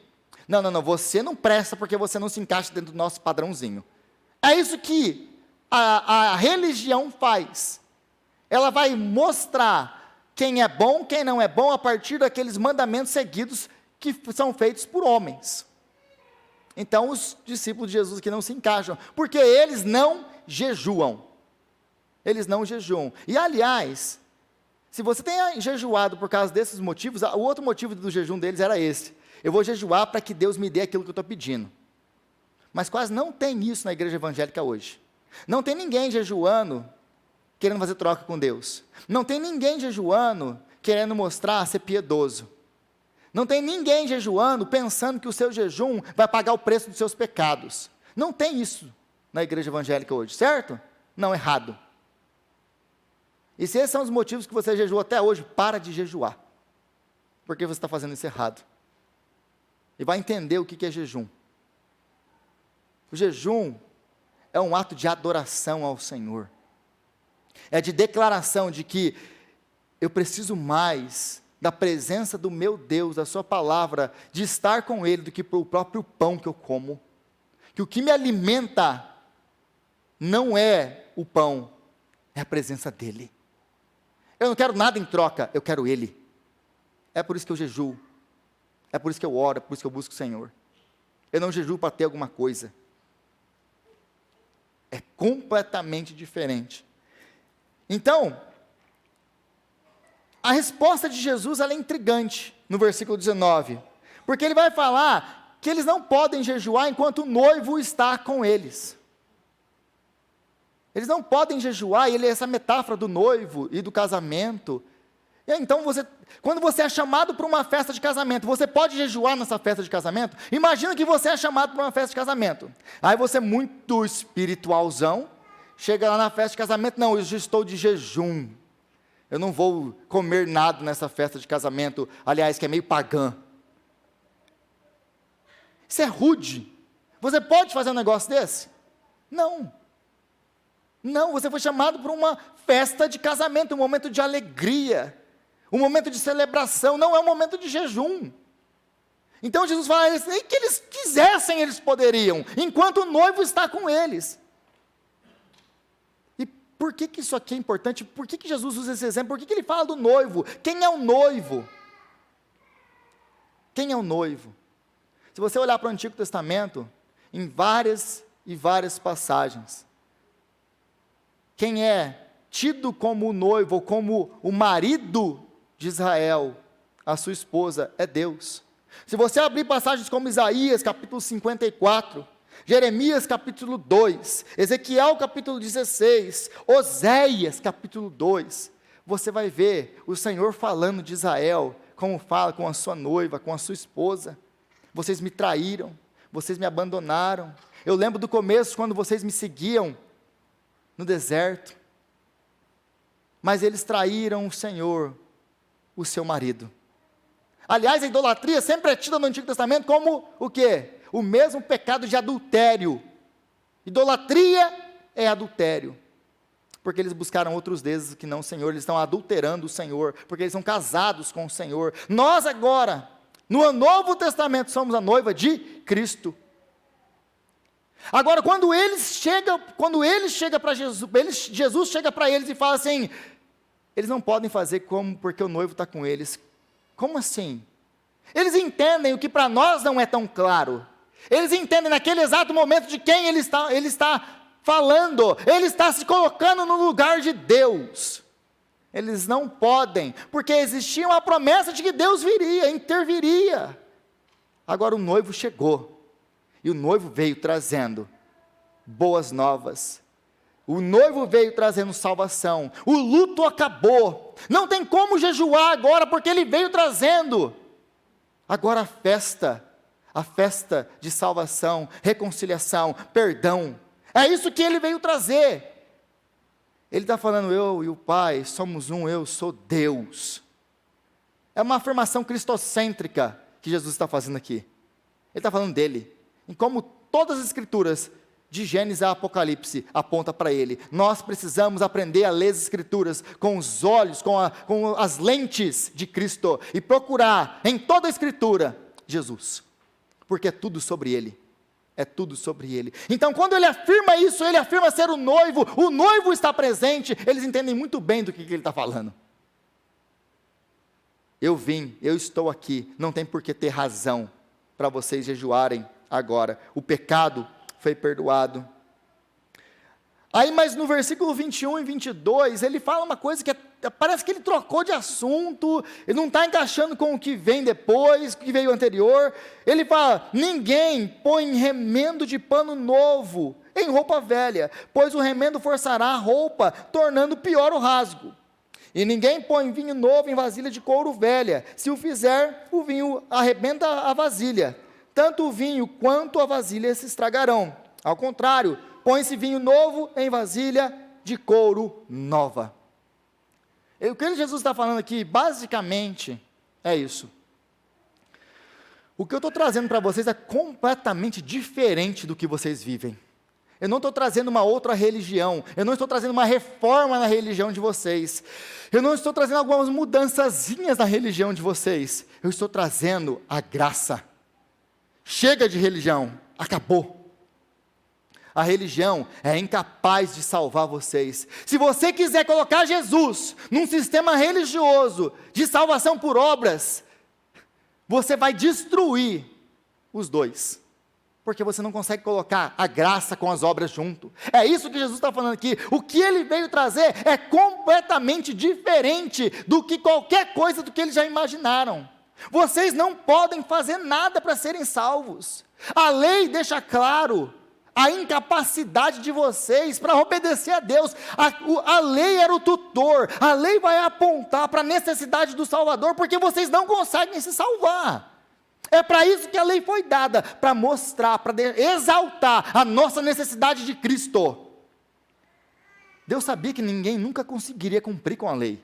Não, você não presta porque você não se encaixa dentro do nosso padrãozinho. É isso que a religião faz. Ela vai mostrar quem é bom, quem não é bom, a partir daqueles mandamentos seguidos que são feitos por homens. Então, os discípulos de Jesus que não se encaixam, porque eles não jejuam. Eles não jejuam. E, aliás, se você tem jejuado por causa desses motivos, o outro motivo do jejum deles era esse: eu vou jejuar para que Deus me dê aquilo que eu estou pedindo. Mas quase não tem isso na igreja evangélica hoje. Não tem ninguém jejuando querendo fazer troca com Deus. Não tem ninguém jejuando querendo mostrar ser piedoso. Não tem ninguém jejuando pensando que o seu jejum vai pagar o preço dos seus pecados. Não tem isso na igreja evangélica hoje, certo? Não, errado. E se esses são os motivos que você jejuou até hoje, para de jejuar. Porque você está fazendo isso errado. E vai entender o que é jejum. O jejum é um ato de adoração ao Senhor. É de declaração de que eu preciso mais da presença do meu Deus, da sua palavra, de estar com Ele, do que o próprio pão que eu como. Que o que me alimenta não é o pão, é a presença dEle. Eu não quero nada em troca, eu quero Ele. É por isso que eu jejuo, é por isso que eu oro, é por isso que eu busco o Senhor. Eu não jejuo para ter alguma coisa. É completamente diferente. Então, a resposta de Jesus ela é intrigante no versículo 19, porque ele vai falar que eles não podem jejuar enquanto o noivo está com eles. Eles não podem jejuar, e essa metáfora do noivo e do casamento. E então, quando você é chamado para uma festa de casamento, você pode jejuar nessa festa de casamento? Imagina que você é chamado para uma festa de casamento. Aí você, muito espiritualzão, chega lá na festa de casamento, não, eu já estou de jejum. Eu não vou comer nada nessa festa de casamento, aliás, que é meio pagã. Isso é rude. Você pode fazer um negócio desse? Não. Não, você foi chamado para uma festa de casamento, um momento de alegria, um momento de celebração, não é um momento de jejum. Então Jesus fala, nem que eles quisessem, eles poderiam, enquanto o noivo está com eles. Por que isso aqui é importante? Por que Jesus usa esse exemplo? Por que ele fala do noivo? Quem é o noivo? Quem é o noivo? Se você olhar para o Antigo Testamento, em várias e várias passagens, quem é tido como o noivo, ou como o marido de Israel, a sua esposa, é Deus. Se você abrir passagens como Isaías, capítulo 54, Jeremias capítulo 2, Ezequiel capítulo 16, Oséias capítulo 2, você vai ver o Senhor falando de Israel, como fala com a sua noiva, com a sua esposa. Vocês me traíram, vocês me abandonaram. Eu lembro do começo, quando vocês me seguiam no deserto, mas eles traíram o Senhor, o seu marido. Aliás, a idolatria sempre é tida no Antigo Testamento como o quê? O mesmo pecado de adultério. Idolatria é adultério, porque eles buscaram outros deuses que não o Senhor, eles estão adulterando o Senhor, porque eles são casados com o Senhor. Nós agora, no Novo Testamento, somos a noiva de Cristo. Agora, quando ele chega para Jesus, Jesus chega para eles e fala assim, eles não podem fazer porque o noivo está com eles. Como assim? Eles entendem o que para nós não é tão claro. Eles entendem naquele exato momento de quem ele está falando. Ele está se colocando no lugar de Deus. Eles não podem, porque existia uma promessa de que Deus viria, interviria. Agora o noivo chegou, e o noivo veio trazendo boas novas. O noivo veio trazendo salvação. O luto acabou. Não tem como jejuar agora, porque ele veio trazendo. Agora a festa de salvação, reconciliação, perdão. É isso que ele veio trazer. Ele está falando, eu e o Pai somos um, eu sou Deus. É uma afirmação cristocêntrica que Jesus está fazendo aqui. Ele está falando dele. E como todas as escrituras, de Gênesis a Apocalipse, aponta para ele. Nós precisamos aprender a ler as escrituras com os olhos, com as lentes de Cristo, e procurar em toda a escritura Jesus, porque é tudo sobre ele. é tudo sobre ele. Então, quando ele afirma isso, ele afirma ser o noivo está presente, eles entendem muito bem do que ele está falando. Eu vim, eu estou aqui, não tem por que ter razão para vocês jejuarem agora. O pecado foi perdoado. Aí, mas no versículo 21 e 22, ele fala uma coisa que parece que ele trocou de assunto, ele não está encaixando com o que vem depois, o que veio anterior. Ele fala: ninguém põe remendo de pano novo em roupa velha, pois o remendo forçará a roupa, tornando pior o rasgo. E ninguém põe vinho novo em vasilha de couro velha, se o fizer, o vinho arrebenta a vasilha. Tanto o vinho quanto a vasilha se estragarão. Ao contrário, põe-se vinho novo em vasilha de couro nova. E o que Jesus está falando aqui, basicamente, é isso. O que eu estou trazendo para vocês é completamente diferente do que vocês vivem. Eu não estou trazendo uma outra religião, eu não estou trazendo uma reforma na religião de vocês, eu não estou trazendo algumas mudançazinhas na religião de vocês, eu estou trazendo a graça. Chega de religião, acabou. A religião é incapaz de salvar vocês. Se você quiser colocar Jesus num sistema religioso de salvação por obras, você vai destruir os dois. Porque você não consegue colocar a graça com as obras junto. É isso que Jesus está falando aqui. O que ele veio trazer é completamente diferente do que qualquer coisa do que eles já imaginaram. Vocês não podem fazer nada para serem salvos. A lei deixa claro a incapacidade de vocês para obedecer a Deus. A lei era o tutor, a lei vai apontar para a necessidade do Salvador, porque vocês não conseguem se salvar. É para isso que a lei foi dada, para mostrar, para exaltar a nossa necessidade de Cristo. Deus sabia que ninguém nunca conseguiria cumprir com a lei.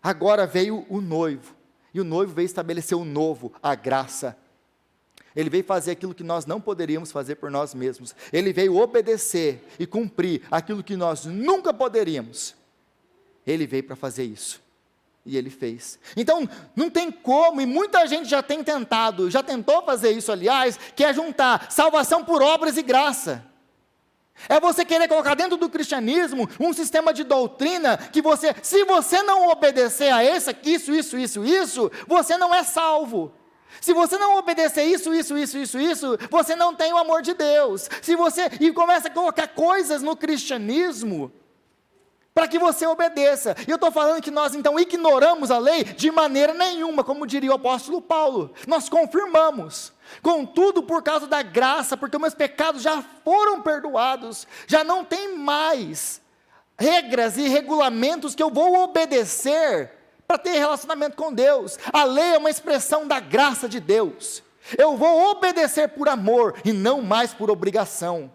Agora veio o noivo, e o noivo veio estabelecer o novo, a graça. Ele veio fazer aquilo que nós não poderíamos fazer por nós mesmos. Ele veio obedecer e cumprir aquilo que nós nunca poderíamos. Ele veio para fazer isso. E ele fez. Então, não tem como, e muita gente já tem tentado, já tentou fazer isso, aliás, que é juntar salvação por obras e graça. É você querer colocar dentro do cristianismo um sistema de doutrina que você, se você não obedecer a isso, você não é salvo. Se você não obedecer isso, você não tem o amor de Deus. E começa a colocar coisas no cristianismo para que você obedeça. E eu estou falando que nós então ignoramos a lei de maneira nenhuma, como diria o apóstolo Paulo. Nós confirmamos. Contudo, por causa da graça, porque meus pecados já foram perdoados, já não tem mais regras e regulamentos que eu vou obedecer para ter relacionamento com Deus. A lei é uma expressão da graça de Deus. Eu vou obedecer por amor e não mais por obrigação.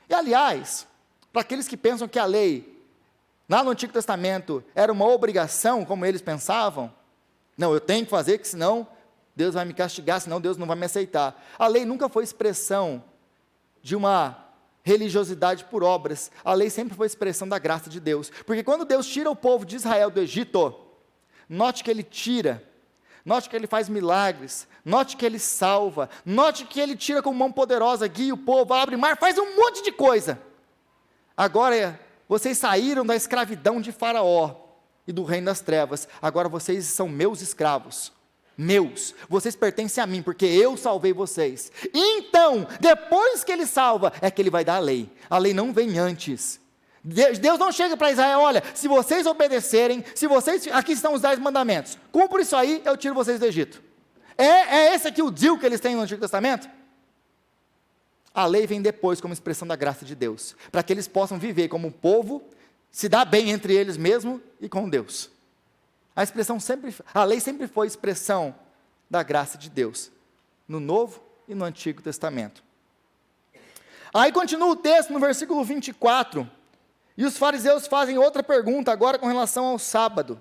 E aliás, para aqueles que pensam que a lei lá no Antigo Testamento era uma obrigação, como eles pensavam, não, eu tenho que fazer, que senão Deus vai me castigar, senão Deus não vai me aceitar. A lei nunca foi expressão de uma religiosidade por obras. A lei sempre foi expressão da graça de Deus. Porque quando Deus tira o povo de Israel do Egito, note que ele tira, note que ele faz milagres, note que ele salva, note que ele tira com mão poderosa, guia o povo, abre mar, faz um monte de coisa. Agora, vocês saíram da escravidão de Faraó e do reino das trevas, agora vocês são meus escravos. Meus, vocês pertencem a mim, porque eu salvei vocês. Então, depois que ele salva, é que ele vai dar a lei não vem antes. Deus não chega para Israel, olha, se vocês obedecerem, aqui estão os 10 mandamentos, cumpra isso aí, eu tiro vocês do Egito. É esse aqui o deal que eles têm no Antigo Testamento? A lei vem depois como expressão da graça de Deus, para que eles possam viver como um povo, se dar bem entre eles mesmos e com Deus. A lei sempre foi expressão da graça de Deus, no Novo e no Antigo Testamento. Aí continua o texto no versículo 24, e os fariseus fazem outra pergunta, agora com relação ao sábado.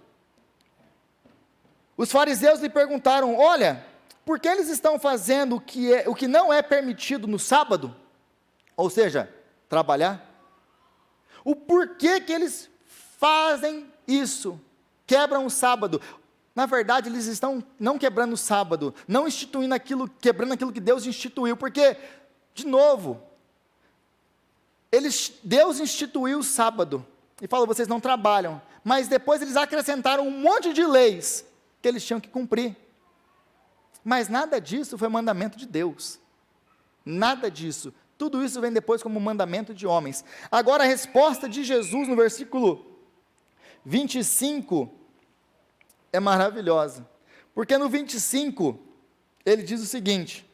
Os fariseus lhe perguntaram, olha, por que eles estão fazendo o que não é permitido no sábado? Ou seja, trabalhar. O porquê que eles fazem isso? Quebram o sábado. Na verdade, eles estão não quebrando o sábado, não instituindo aquilo, quebrando aquilo que Deus instituiu, porque, de novo, Deus instituiu o sábado, e falou, vocês não trabalham, mas depois eles acrescentaram um monte de leis, que eles tinham que cumprir, mas nada disso foi mandamento de Deus, nada disso, tudo isso vem depois como mandamento de homens. Agora a resposta de Jesus no versículo 25, é maravilhosa, porque no 25, ele diz o seguinte,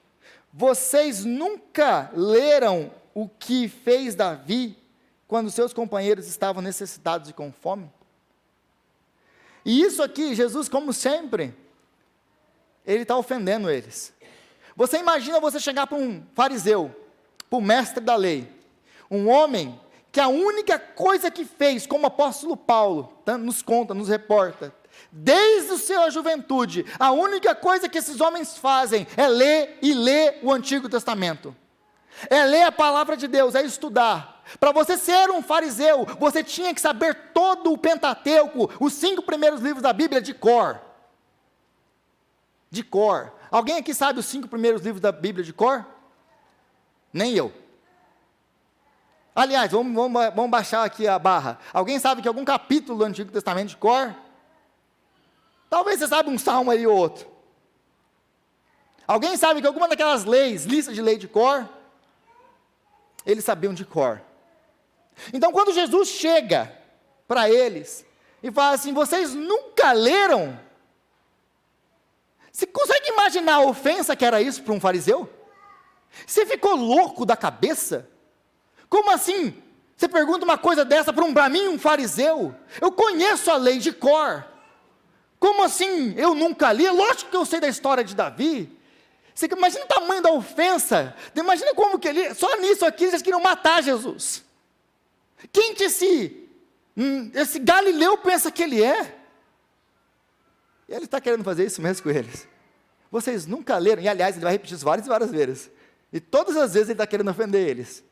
vocês nunca leram o que fez Davi, quando seus companheiros estavam necessitados e com fome? E isso aqui, Jesus, como sempre, ele está ofendendo eles. Você imagina você chegar para um fariseu, para o mestre da lei, um homem que a única coisa que fez, como o apóstolo Paulo nos conta, nos reporta, desde a sua juventude, a única coisa que esses homens fazem é ler e ler o Antigo Testamento, é ler a palavra de Deus, é estudar. Para você ser um fariseu, você tinha que saber todo o Pentateuco, os 5 primeiros livros da Bíblia de cor. De cor. Alguém aqui sabe os 5 primeiros livros da Bíblia de cor? Nem eu. Aliás, vamos baixar aqui a barra. Alguém sabe que algum capítulo do Antigo Testamento de cor? Talvez você saiba um salmo aí ou outro. Alguém sabe que alguma daquelas leis, listas de lei de cor? Eles sabiam de cor. Então quando Jesus chega para eles e fala assim, vocês nunca leram? Você consegue imaginar a ofensa que era isso para um fariseu? Você ficou louco da cabeça? Como assim? Você pergunta uma coisa dessa para mim, um fariseu? Eu conheço a lei de cor. Como assim? Eu nunca li? Lógico que eu sei da história de Davi. Você imagina o tamanho da ofensa. Imagina como que ele... Só nisso aqui eles queriam matar Jesus. Quem que esse Galileu pensa que ele é? E ele está querendo fazer isso mesmo com eles. Vocês nunca leram? E aliás, ele vai repetir isso várias e várias vezes. E todas as vezes ele está querendo ofender eles.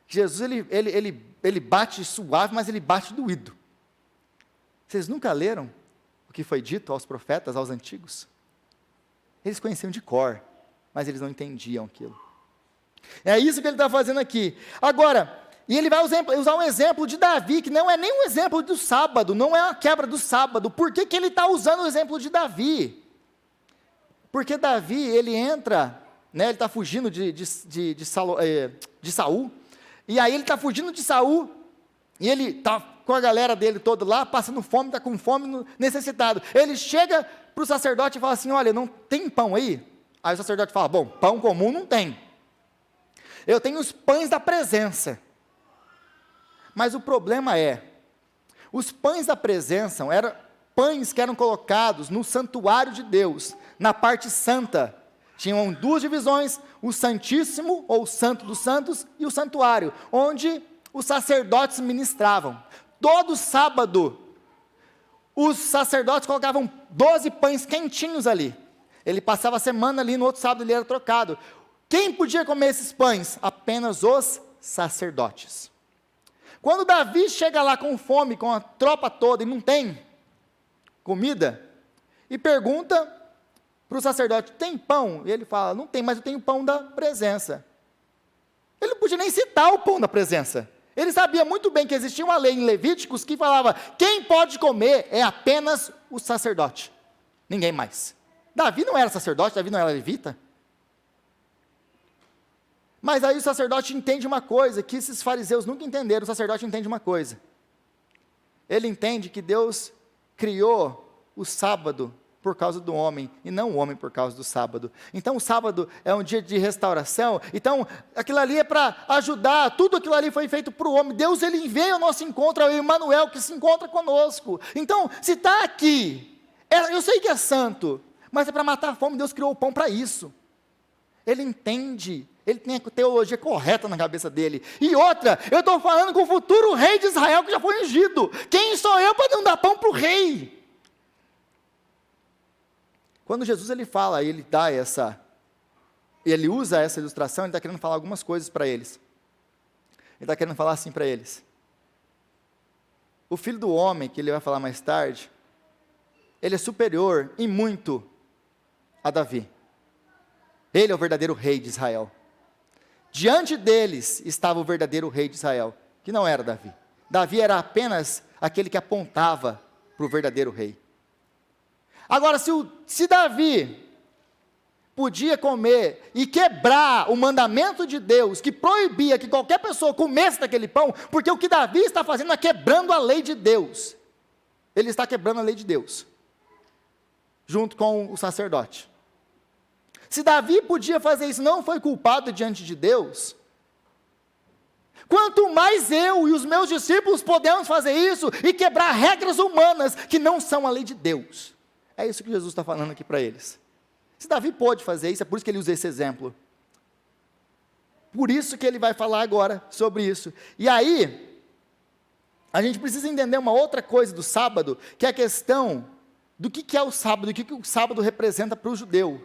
Jesus, ele bate suave, mas ele bate doído. Vocês nunca leram o que foi dito aos profetas, aos antigos? Eles conheciam de cor, mas eles não entendiam aquilo. É isso que ele está fazendo aqui. Agora, e ele vai usar um exemplo de Davi, que não é nem um exemplo do sábado, não é uma quebra do sábado. Por que ele está usando o exemplo de Davi? Porque Davi, ele entra, né, ele está fugindo de Saul, e aí ele está fugindo de Saul, e ele está com a galera dele toda lá, passando fome, está com fome, necessitado. Ele chega para o sacerdote e fala assim, olha, não tem pão aí? Aí o sacerdote fala, bom, pão comum não tem. Eu tenho os pães da presença. Mas o problema é, os pães da presença eram pães que eram colocados no santuário de Deus, na parte santa. Tinham 2 divisões, o Santíssimo, ou o Santo dos Santos, e o santuário, onde os sacerdotes ministravam. Todo sábado, os sacerdotes colocavam 12 pães quentinhos ali. Ele passava a semana ali, no outro sábado ele era trocado. Quem podia comer esses pães? Apenas os sacerdotes. Quando Davi chega lá com fome, com a tropa toda, e não tem comida, e pergunta para o sacerdote, tem pão? E ele fala, não tem, mas eu tenho pão da presença. Ele não podia nem citar o pão da presença. Ele sabia muito bem que existia uma lei em Levíticos que falava, quem pode comer é apenas o sacerdote, ninguém mais. Davi não era sacerdote, Davi não era levita. Mas aí o sacerdote entende uma coisa, que esses fariseus nunca entenderam, o sacerdote entende uma coisa. Ele entende que Deus criou o sábado por causa do homem, e não o homem por causa do sábado. Então o sábado é um dia de restauração, então aquilo ali é para ajudar, tudo aquilo ali foi feito para o homem. Deus, ele veio ao nosso encontro, é o Emmanuel que se encontra conosco. Então, se está aqui, eu sei que é santo, mas é para matar a fome, Deus criou o pão para isso. Ele entende, ele tem a teologia correta na cabeça dele. E outra, eu estou falando com o futuro rei de Israel que já foi ungido. Quem sou eu para não dar pão para o rei? Quando Jesus ele fala, ele usa essa ilustração, ele está querendo falar algumas coisas para eles. Ele está querendo falar assim para eles. O filho do homem, que ele vai falar mais tarde, ele é superior em muito a Davi. Ele é o verdadeiro rei de Israel. Diante deles estava o verdadeiro rei de Israel, que não era Davi. Davi era apenas aquele que apontava para o verdadeiro rei. Agora, se Davi podia comer e quebrar o mandamento de Deus, que proibia que qualquer pessoa comesse daquele pão, porque o que Davi está fazendo é quebrando a lei de Deus. Ele está quebrando a lei de Deus, junto com o sacerdote. Se Davi podia fazer isso, não foi culpado diante de Deus, quanto mais eu e os meus discípulos podemos fazer isso e quebrar regras humanas que não são a lei de Deus. É isso que Jesus está falando aqui para eles. Se Davi pôde fazer isso, é por isso que ele usa esse exemplo. Por isso que ele vai falar agora sobre isso. E aí, a gente precisa entender uma outra coisa do sábado, que é a questão do que é o sábado, o que o sábado representa para o judeu.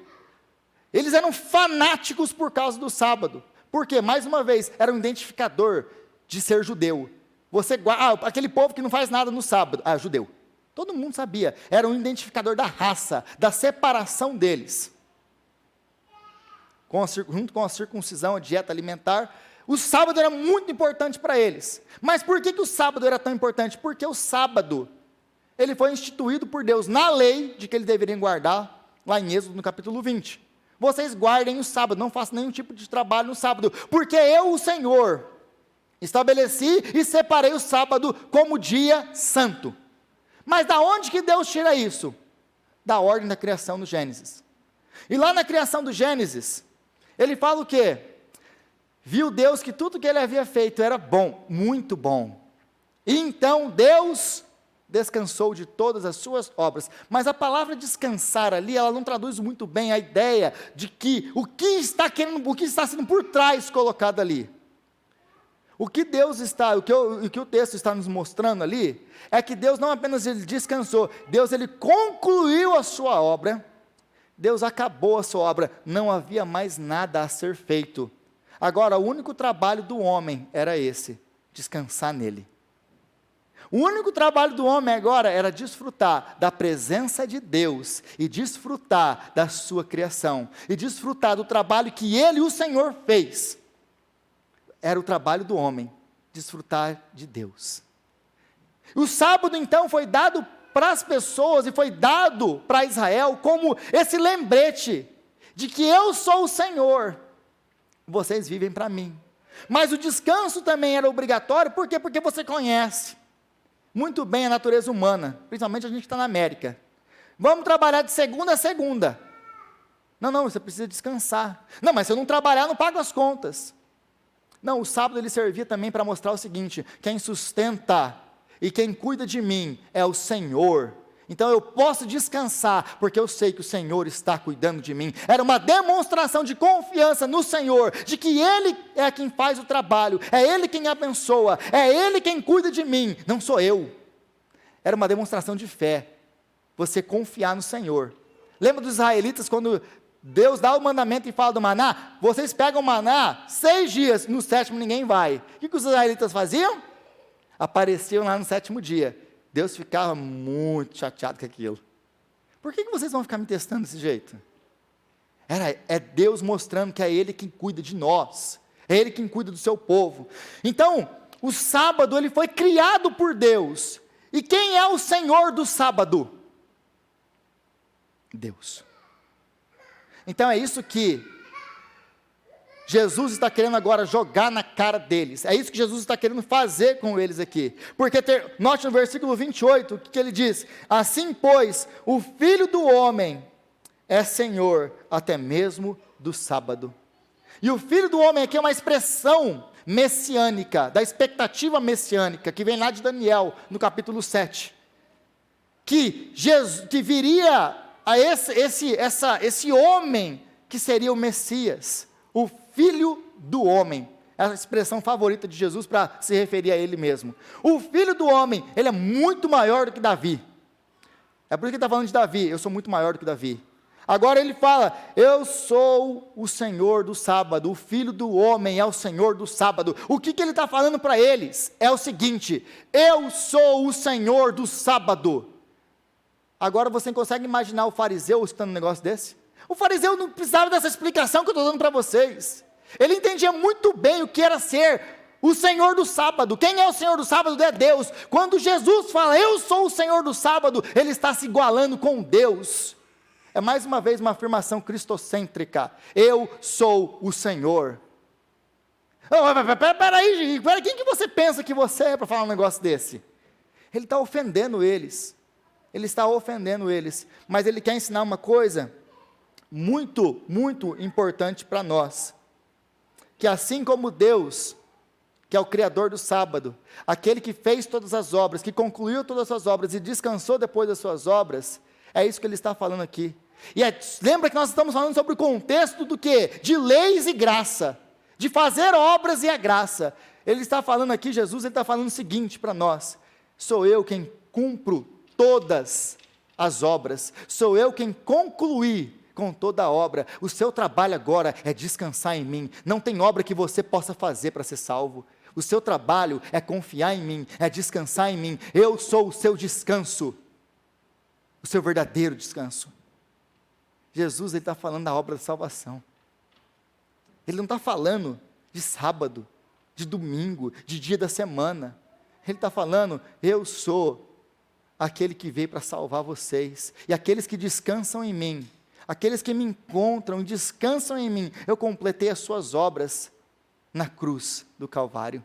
Eles eram fanáticos por causa do sábado. Por quê? Mais uma vez, era um identificador de ser judeu. Aquele povo que não faz nada no sábado, judeu. Todo mundo sabia, era um identificador da raça, da separação deles. Junto com a circuncisão, a dieta alimentar, o sábado era muito importante para eles. Mas por que o sábado era tão importante? Porque o sábado, ele foi instituído por Deus na lei de que eles deveriam guardar, lá em Êxodo, no capítulo 20. Vocês guardem o sábado, não façam nenhum tipo de trabalho no sábado, porque eu, o Senhor, estabeleci e separei o sábado como dia santo. Mas da onde que Deus tira isso? Da ordem da criação do Gênesis. E lá na criação do Gênesis, ele fala o quê? Viu Deus que tudo que ele havia feito era bom, muito bom. E então Deus descansou de todas as suas obras. Mas a palavra descansar ali, ela não traduz muito bem a ideia de que o que está sendo por trás colocado ali. O que o texto está nos mostrando ali, é que Deus não apenas ele descansou, Deus ele concluiu a sua obra, Deus acabou a sua obra, não havia mais nada a ser feito. Agora, o único trabalho do homem era esse, descansar nele. O único trabalho do homem agora era desfrutar da presença de Deus, e desfrutar da sua criação, e desfrutar do trabalho que ele, o Senhor, fez. Era o trabalho do homem, desfrutar de Deus. O sábado então foi dado para as pessoas e foi dado para Israel como esse lembrete de que eu sou o Senhor, vocês vivem para mim. Mas o descanso também era obrigatório, por quê? Porque você conhece muito bem a natureza humana, principalmente a gente que está na América. Vamos trabalhar de segunda a segunda. Não, você precisa descansar. Não, mas se eu não trabalhar, eu não pago as contas. Não, o sábado ele servia também para mostrar o seguinte: quem sustenta e quem cuida de mim é o Senhor. Então eu posso descansar, porque eu sei que o Senhor está cuidando de mim. Era uma demonstração de confiança no Senhor, de que Ele é quem faz o trabalho, é Ele quem abençoa, é Ele quem cuida de mim, não sou eu. Era uma demonstração de fé, você confiar no Senhor. Lembra dos israelitas quando Deus dá o mandamento e fala do maná? Vocês pegam o maná 6 dias, no 7º ninguém vai. O que os israelitas faziam? Apareciam lá no 7º dia. Deus ficava muito chateado com aquilo. Por que vocês vão ficar me testando desse jeito? É Deus mostrando que é Ele quem cuida de nós, é Ele quem cuida do seu povo. Então, o sábado ele foi criado por Deus. E quem é o Senhor do sábado? Deus. Então é isso que Jesus está querendo agora jogar na cara deles. É isso que Jesus está querendo fazer com eles aqui. Porque, note no versículo 28, o que ele diz? Assim, pois, o Filho do Homem é Senhor até mesmo do sábado. E o Filho do Homem aqui é uma expressão messiânica, da expectativa messiânica, que vem lá de Daniel, no capítulo 7. Que viria a esse homem que seria o Messias, o Filho do Homem, é a expressão favorita de Jesus para se referir a Ele mesmo. O Filho do Homem, Ele é muito maior do que Davi. É por isso que ele está falando de Davi, eu sou muito maior do que Davi. Agora ele fala, eu sou o Senhor do sábado, o Filho do Homem é o Senhor do sábado. O que ele está falando para eles? É o seguinte, eu sou o Senhor do sábado. Agora você consegue imaginar o fariseu escutando um negócio desse? O fariseu não precisava dessa explicação que eu estou dando para vocês. Ele entendia muito bem o que era ser o Senhor do sábado. Quem é o Senhor do sábado? É Deus. Quando Jesus fala, eu sou o Senhor do sábado, ele está se igualando com Deus. É mais uma vez uma afirmação cristocêntrica. Eu sou o Senhor. Peraí, quem que você pensa que você é para falar um negócio desse? Ele está ofendendo eles. Ele está ofendendo eles. Mas ele quer ensinar uma coisa muito, muito importante para nós. Que assim como Deus, que é o Criador do sábado, aquele que fez todas as obras, que concluiu todas as suas obras e descansou depois das suas obras, é isso que ele está falando aqui. E lembra que nós estamos falando sobre o contexto do quê? De leis e graça, de fazer obras e a graça. Ele está falando aqui, Jesus, ele está falando o seguinte para nós: sou eu quem cumpro todas as obras, sou eu quem concluí com toda a obra. O seu trabalho agora é descansar em mim. Não tem obra que você possa fazer para ser salvo. O seu trabalho é confiar em mim, é descansar em mim. Eu sou o seu descanso, o seu verdadeiro descanso. Jesus está falando da obra da salvação. Ele não está falando de sábado, de domingo, de dia da semana. Ele está falando, eu sou aquele que veio para salvar vocês. E aqueles que descansam em mim, aqueles que me encontram e descansam em mim, eu completei as suas obras na cruz do Calvário.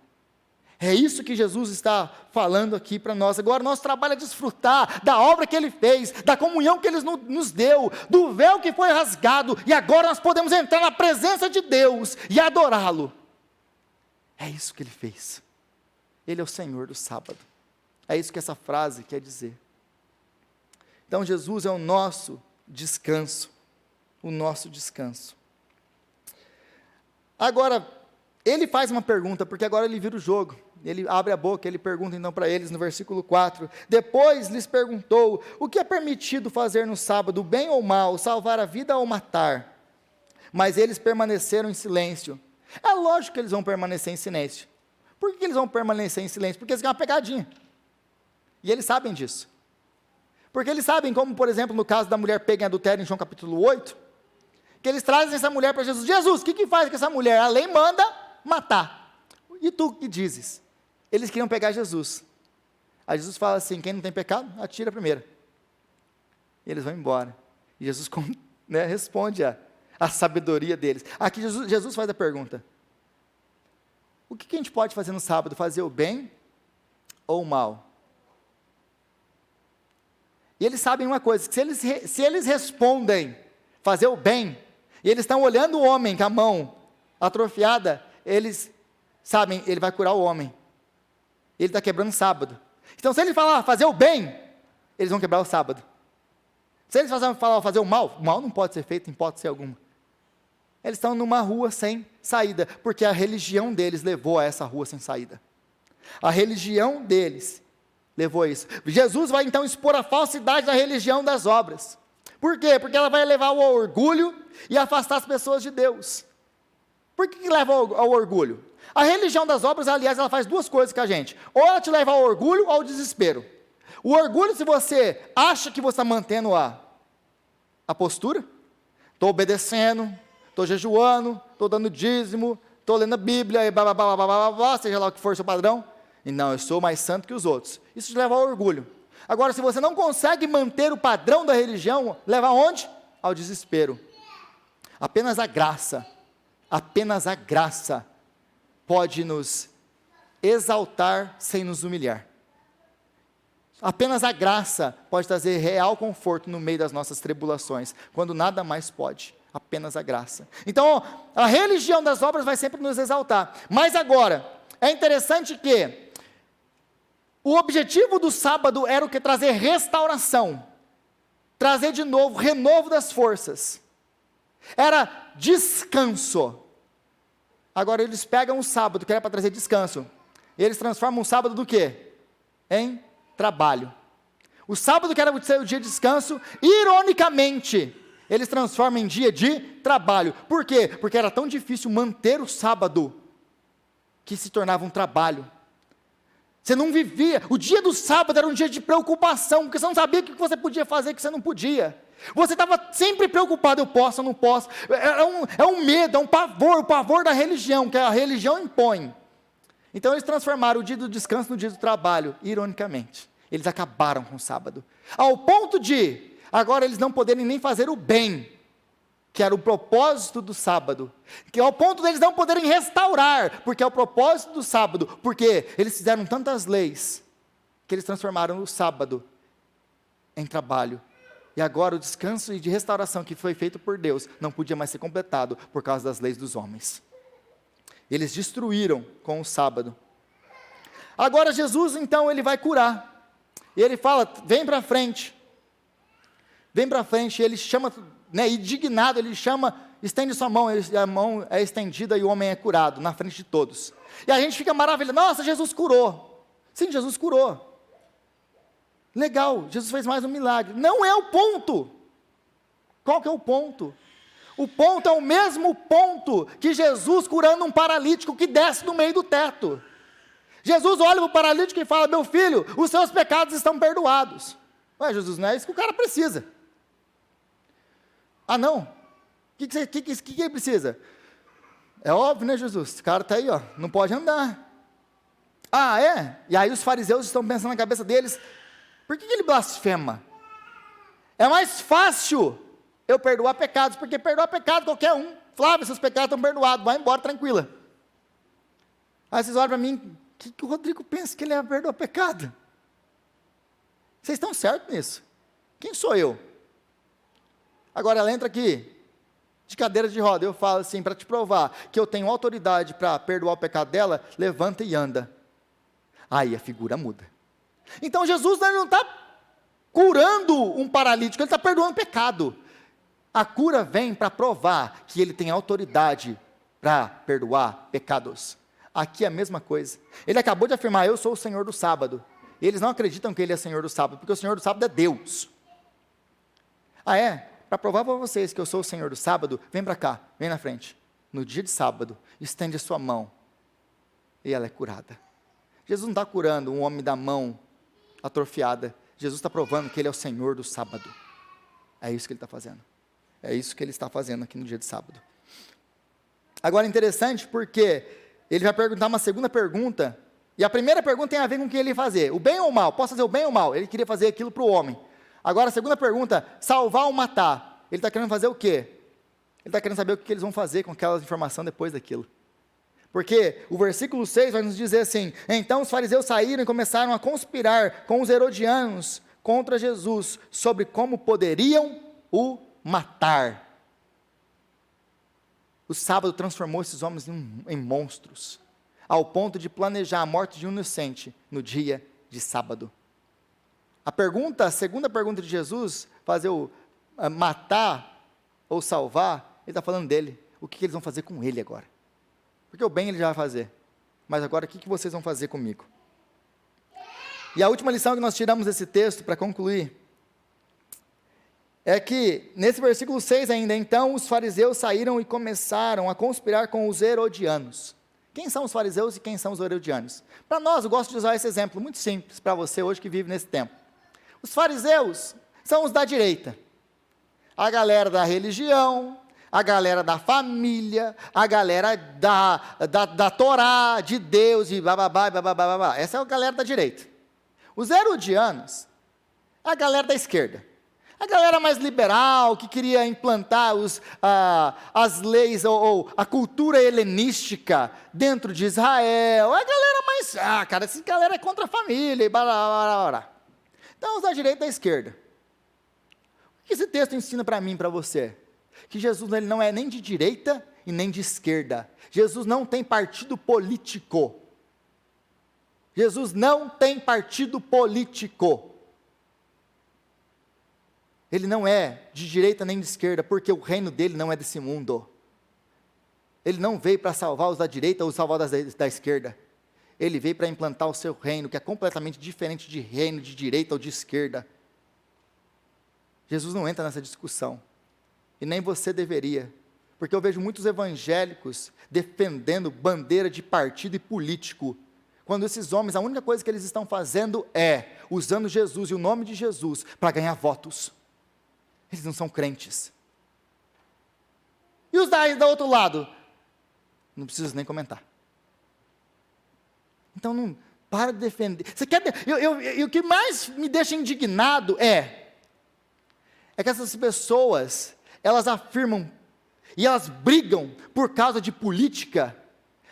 É isso que Jesus está falando aqui para nós. Agora nosso trabalho é desfrutar da obra que Ele fez, da comunhão que Ele nos deu, do véu que foi rasgado, e agora nós podemos entrar na presença de Deus e adorá-lo. É isso que Ele fez. Ele é o Senhor do sábado. É isso que essa frase quer dizer. Então Jesus é o nosso descanso, o nosso descanso. Agora, ele faz uma pergunta, porque agora ele vira o jogo. Ele abre a boca, ele pergunta então para eles no versículo 4. Depois lhes perguntou, o que é permitido fazer no sábado, bem ou mal, salvar a vida ou matar? Mas eles permaneceram em silêncio. É lógico que eles vão permanecer em silêncio. Por que eles vão permanecer em silêncio? Porque eles querem uma pegadinha. E eles sabem disso. Porque eles sabem, como por exemplo no caso da mulher pega em adultério em João capítulo 8, que eles trazem essa mulher para Jesus. Jesus, o que faz com essa mulher? A lei manda matar. E tu que dizes? Eles queriam pegar Jesus. Aí Jesus fala assim, quem não tem pecado, atira primeiro. E eles vão embora. E Jesus responde a sabedoria deles. Aqui Jesus faz a pergunta. O que a gente pode fazer no sábado? Fazer o bem ou o mal? E eles sabem uma coisa, que se eles respondem fazer o bem, e eles estão olhando o homem com a mão atrofiada, eles sabem, ele vai curar o homem. Ele está quebrando o sábado. Então se ele falar fazer o bem, eles vão quebrar o sábado. Se eles falar fazer o mal não pode ser feito em hipótese alguma. Eles estão numa rua sem saída, porque a religião deles levou a essa rua sem saída. A religião deles levou a isso. Jesus vai então expor a falsidade da religião das obras. Por quê? Porque ela vai levar ao orgulho e afastar as pessoas de Deus. Por que leva ao orgulho? A religião das obras, aliás, ela faz duas coisas com a gente. Ou ela te leva ao orgulho ou ao desespero. O orgulho, se você acha que você está mantendo a postura, estou obedecendo, estou jejuando, estou dando dízimo, estou lendo a Bíblia, e blá, blá, blá, blá, blá, blá, seja lá o que for o seu padrão, e não, eu sou mais santo que os outros. Isso te leva ao orgulho. Agora, se você não consegue manter o padrão da religião, leva aonde? Ao desespero. Apenas a graça pode nos exaltar sem nos humilhar. Apenas a graça pode trazer real conforto no meio das nossas tribulações, quando nada mais pode, apenas a graça. Então, a religião das obras vai sempre nos exaltar. Mas agora, é interessante que o objetivo do sábado era o que? Trazer restauração, trazer de novo, renovo das forças. Era descanso. Agora eles pegam o sábado, que era para trazer descanso, e eles transformam o sábado do quê? Em trabalho. O sábado, que era o dia de descanso, ironicamente, eles transformam em dia de trabalho. Por quê? Porque era tão difícil manter o sábado, que se tornava um trabalho. Você não vivia. O dia do sábado era um dia de preocupação, porque você não sabia o que você podia fazer e o que você não podia. Você estava sempre preocupado, eu posso, eu não posso. É um medo, é um pavor, o pavor da religião, que a religião impõe. Então eles transformaram o dia do descanso no dia do trabalho, ironicamente. Eles acabaram com o sábado. Ao ponto de, agora eles não poderem nem fazer o bem, que era o propósito do sábado. Que ao ponto deles não poderem restaurar, porque é o propósito do sábado. Porque eles fizeram tantas leis, que eles transformaram o sábado em trabalho. E agora o descanso e de restauração que foi feito por Deus, não podia mais ser completado, por causa das leis dos homens. Eles destruíram com o sábado. Agora Jesus, então, ele vai curar. E ele fala, vem para frente. Vem para frente, e ele chama, indignado, ele chama, estende sua mão, a mão é estendida e o homem é curado, na frente de todos. E a gente fica maravilhado, nossa, Jesus curou. Sim, Jesus curou. Legal, Jesus fez mais um milagre. Não é o ponto. Qual que é o ponto? O ponto é o mesmo ponto que Jesus curando um paralítico que desce no meio do teto. Jesus olha para o paralítico e fala, meu filho, os seus pecados estão perdoados. Ué, Jesus, não é isso que o cara precisa. Ah, não? O que ele precisa? É óbvio, né, Jesus? Esse cara está aí, ó, não pode andar. Ah, é? E aí os fariseus estão pensando na cabeça deles, por que ele blasfema? É mais fácil eu perdoar pecados, porque perdoar pecado qualquer um. Flávio, seus pecados estão perdoados, vai embora tranquila. Aí vocês olham para mim, o que o Rodrigo pensa que ele vai perdoar pecado? Vocês estão certos nisso? Quem sou eu? Agora ela entra aqui, de cadeira de roda, eu falo assim, para te provar que eu tenho autoridade para perdoar o pecado dela, levanta e anda. Aí a figura muda. Então Jesus não está curando um paralítico, ele está perdoando o pecado. A cura vem para provar que ele tem autoridade para perdoar pecados. Aqui é a mesma coisa. Ele acabou de afirmar, eu sou o Senhor do sábado. E eles não acreditam que ele é Senhor do sábado, porque o Senhor do sábado é Deus. Ah, é? Para provar para vocês que eu sou o Senhor do sábado, vem para cá, vem na frente. No dia de sábado, estende a sua mão. E ela é curada. Jesus não está curando um homem da mão atrofiada. Jesus está provando que ele é o Senhor do sábado. É isso que ele está fazendo. É isso que ele está fazendo aqui no dia de sábado. Agora, interessante porque ele vai perguntar uma segunda pergunta, e a primeira pergunta tem a ver com o que ele ia fazer, o bem ou o mal, posso fazer o bem ou o mal? Ele queria fazer aquilo para o homem. Agora, a segunda pergunta, salvar ou matar? Ele está querendo fazer o quê? Ele está querendo saber o que eles vão fazer com aquela informação depois daquilo. Porque o versículo 6 vai nos dizer assim, então os fariseus saíram e começaram a conspirar com os herodianos contra Jesus, sobre como poderiam o matar. O sábado transformou esses homens em monstros, ao ponto de planejar a morte de um inocente no dia de sábado. A segunda pergunta de Jesus, fazer o matar ou salvar, ele está falando dele, o que eles vão fazer com ele agora? Porque o bem ele já vai fazer, mas agora o que vocês vão fazer comigo? E a última lição que nós tiramos desse texto, para concluir, é que, nesse versículo 6 ainda, então os fariseus saíram e começaram a conspirar com os herodianos. Quem são os fariseus e quem são os herodianos? Para nós, eu gosto de usar esse exemplo, muito simples, para você hoje que vive nesse tempo. Os fariseus são os da direita, a galera da religião, a galera da família, a galera da Torá, de Deus, e bababá, bababá. Essa é a galera da direita. Os herodianos, a galera da esquerda. A galera mais liberal, que queria implantar as leis ou a cultura helenística dentro de Israel. A galera mais, essa galera é contra a família, e blá, blá, blá, blá. Então, os da direita e da esquerda. O que esse texto ensina para mim e para você? Que Jesus ele não é nem de direita e nem de esquerda. Jesus não tem partido político. Jesus não tem partido político. Ele não é de direita nem de esquerda, porque o reino dele não é desse mundo. Ele não veio para salvar os da direita ou salvar os da esquerda. Ele veio para implantar o seu reino, que é completamente diferente de reino de direita ou de esquerda. Jesus não entra nessa discussão. E nem você deveria. Porque eu vejo muitos evangélicos defendendo bandeira de partido e político, Quando esses homens, a única coisa que eles estão fazendo é usando Jesus e o nome de Jesus para ganhar votos. Eles não são crentes. E os daí do outro lado? Não preciso nem comentar. Então não para de defender. Você quer? O que mais me deixa indignado é que essas pessoas, elas afirmam e elas brigam por causa de política,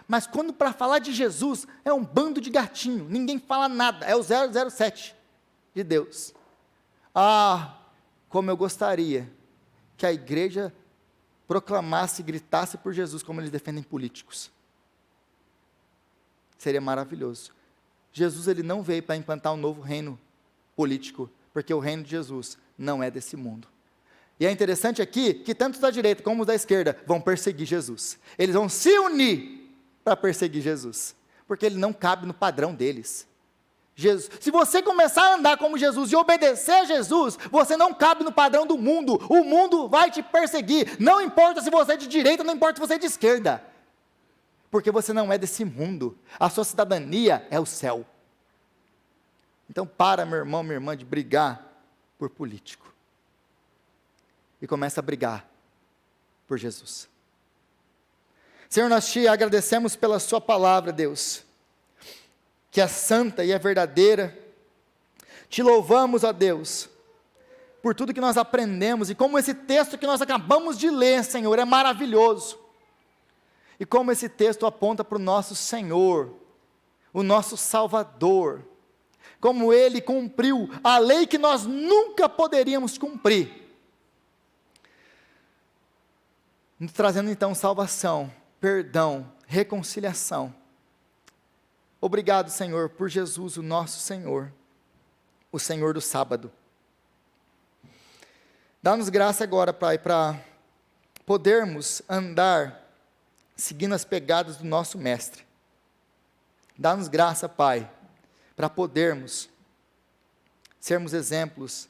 mas quando para falar de Jesus é um bando de gatinho, ninguém fala nada, é o 007 de Deus. Ah, como eu gostaria que a igreja proclamasse e gritasse por Jesus como eles defendem políticos. Seria maravilhoso. Jesus, ele não veio para implantar um novo reino político, porque o reino de Jesus não é desse mundo. E é interessante aqui que tanto os da direita como os da esquerda vão perseguir Jesus. Eles vão se unir para perseguir Jesus, porque ele não cabe no padrão deles. Jesus, se você começar a andar como Jesus e obedecer a Jesus, você não cabe no padrão do mundo. O mundo vai te perseguir. Não importa se você é de direita, não importa se você é de esquerda, porque você não é desse mundo. A sua cidadania é o céu. Então para, meu irmão, minha irmã, de brigar por político e começa a brigar por Jesus. Senhor, nós te agradecemos pela sua palavra, Deus, que é santa e é verdadeira. Te louvamos, ó Deus, por tudo que nós aprendemos, e como esse texto que nós acabamos de ler, Senhor, é maravilhoso, e como esse texto aponta para o nosso Senhor, o nosso Salvador, como Ele cumpriu a lei que nós nunca poderíamos cumprir, nos trazendo então salvação, perdão, reconciliação. Obrigado, Senhor, por Jesus, o nosso Senhor, o Senhor do sábado. Dá-nos graça agora, Pai, para podermos andar seguindo as pegadas do nosso Mestre. Dá-nos graça, Pai, para podermos sermos exemplos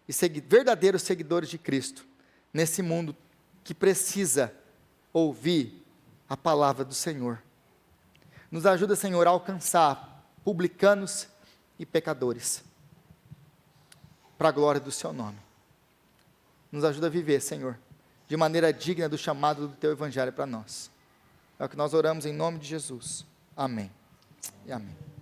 e verdadeiros seguidores de Cristo, nesse mundo que precisa ouvir a palavra do Senhor. Nos ajuda, Senhor, a alcançar publicanos e pecadores, para a glória do Seu nome. Nos ajuda a viver, Senhor, de maneira digna do chamado do Teu Evangelho para nós. É o que nós oramos em nome de Jesus. Amém e amém.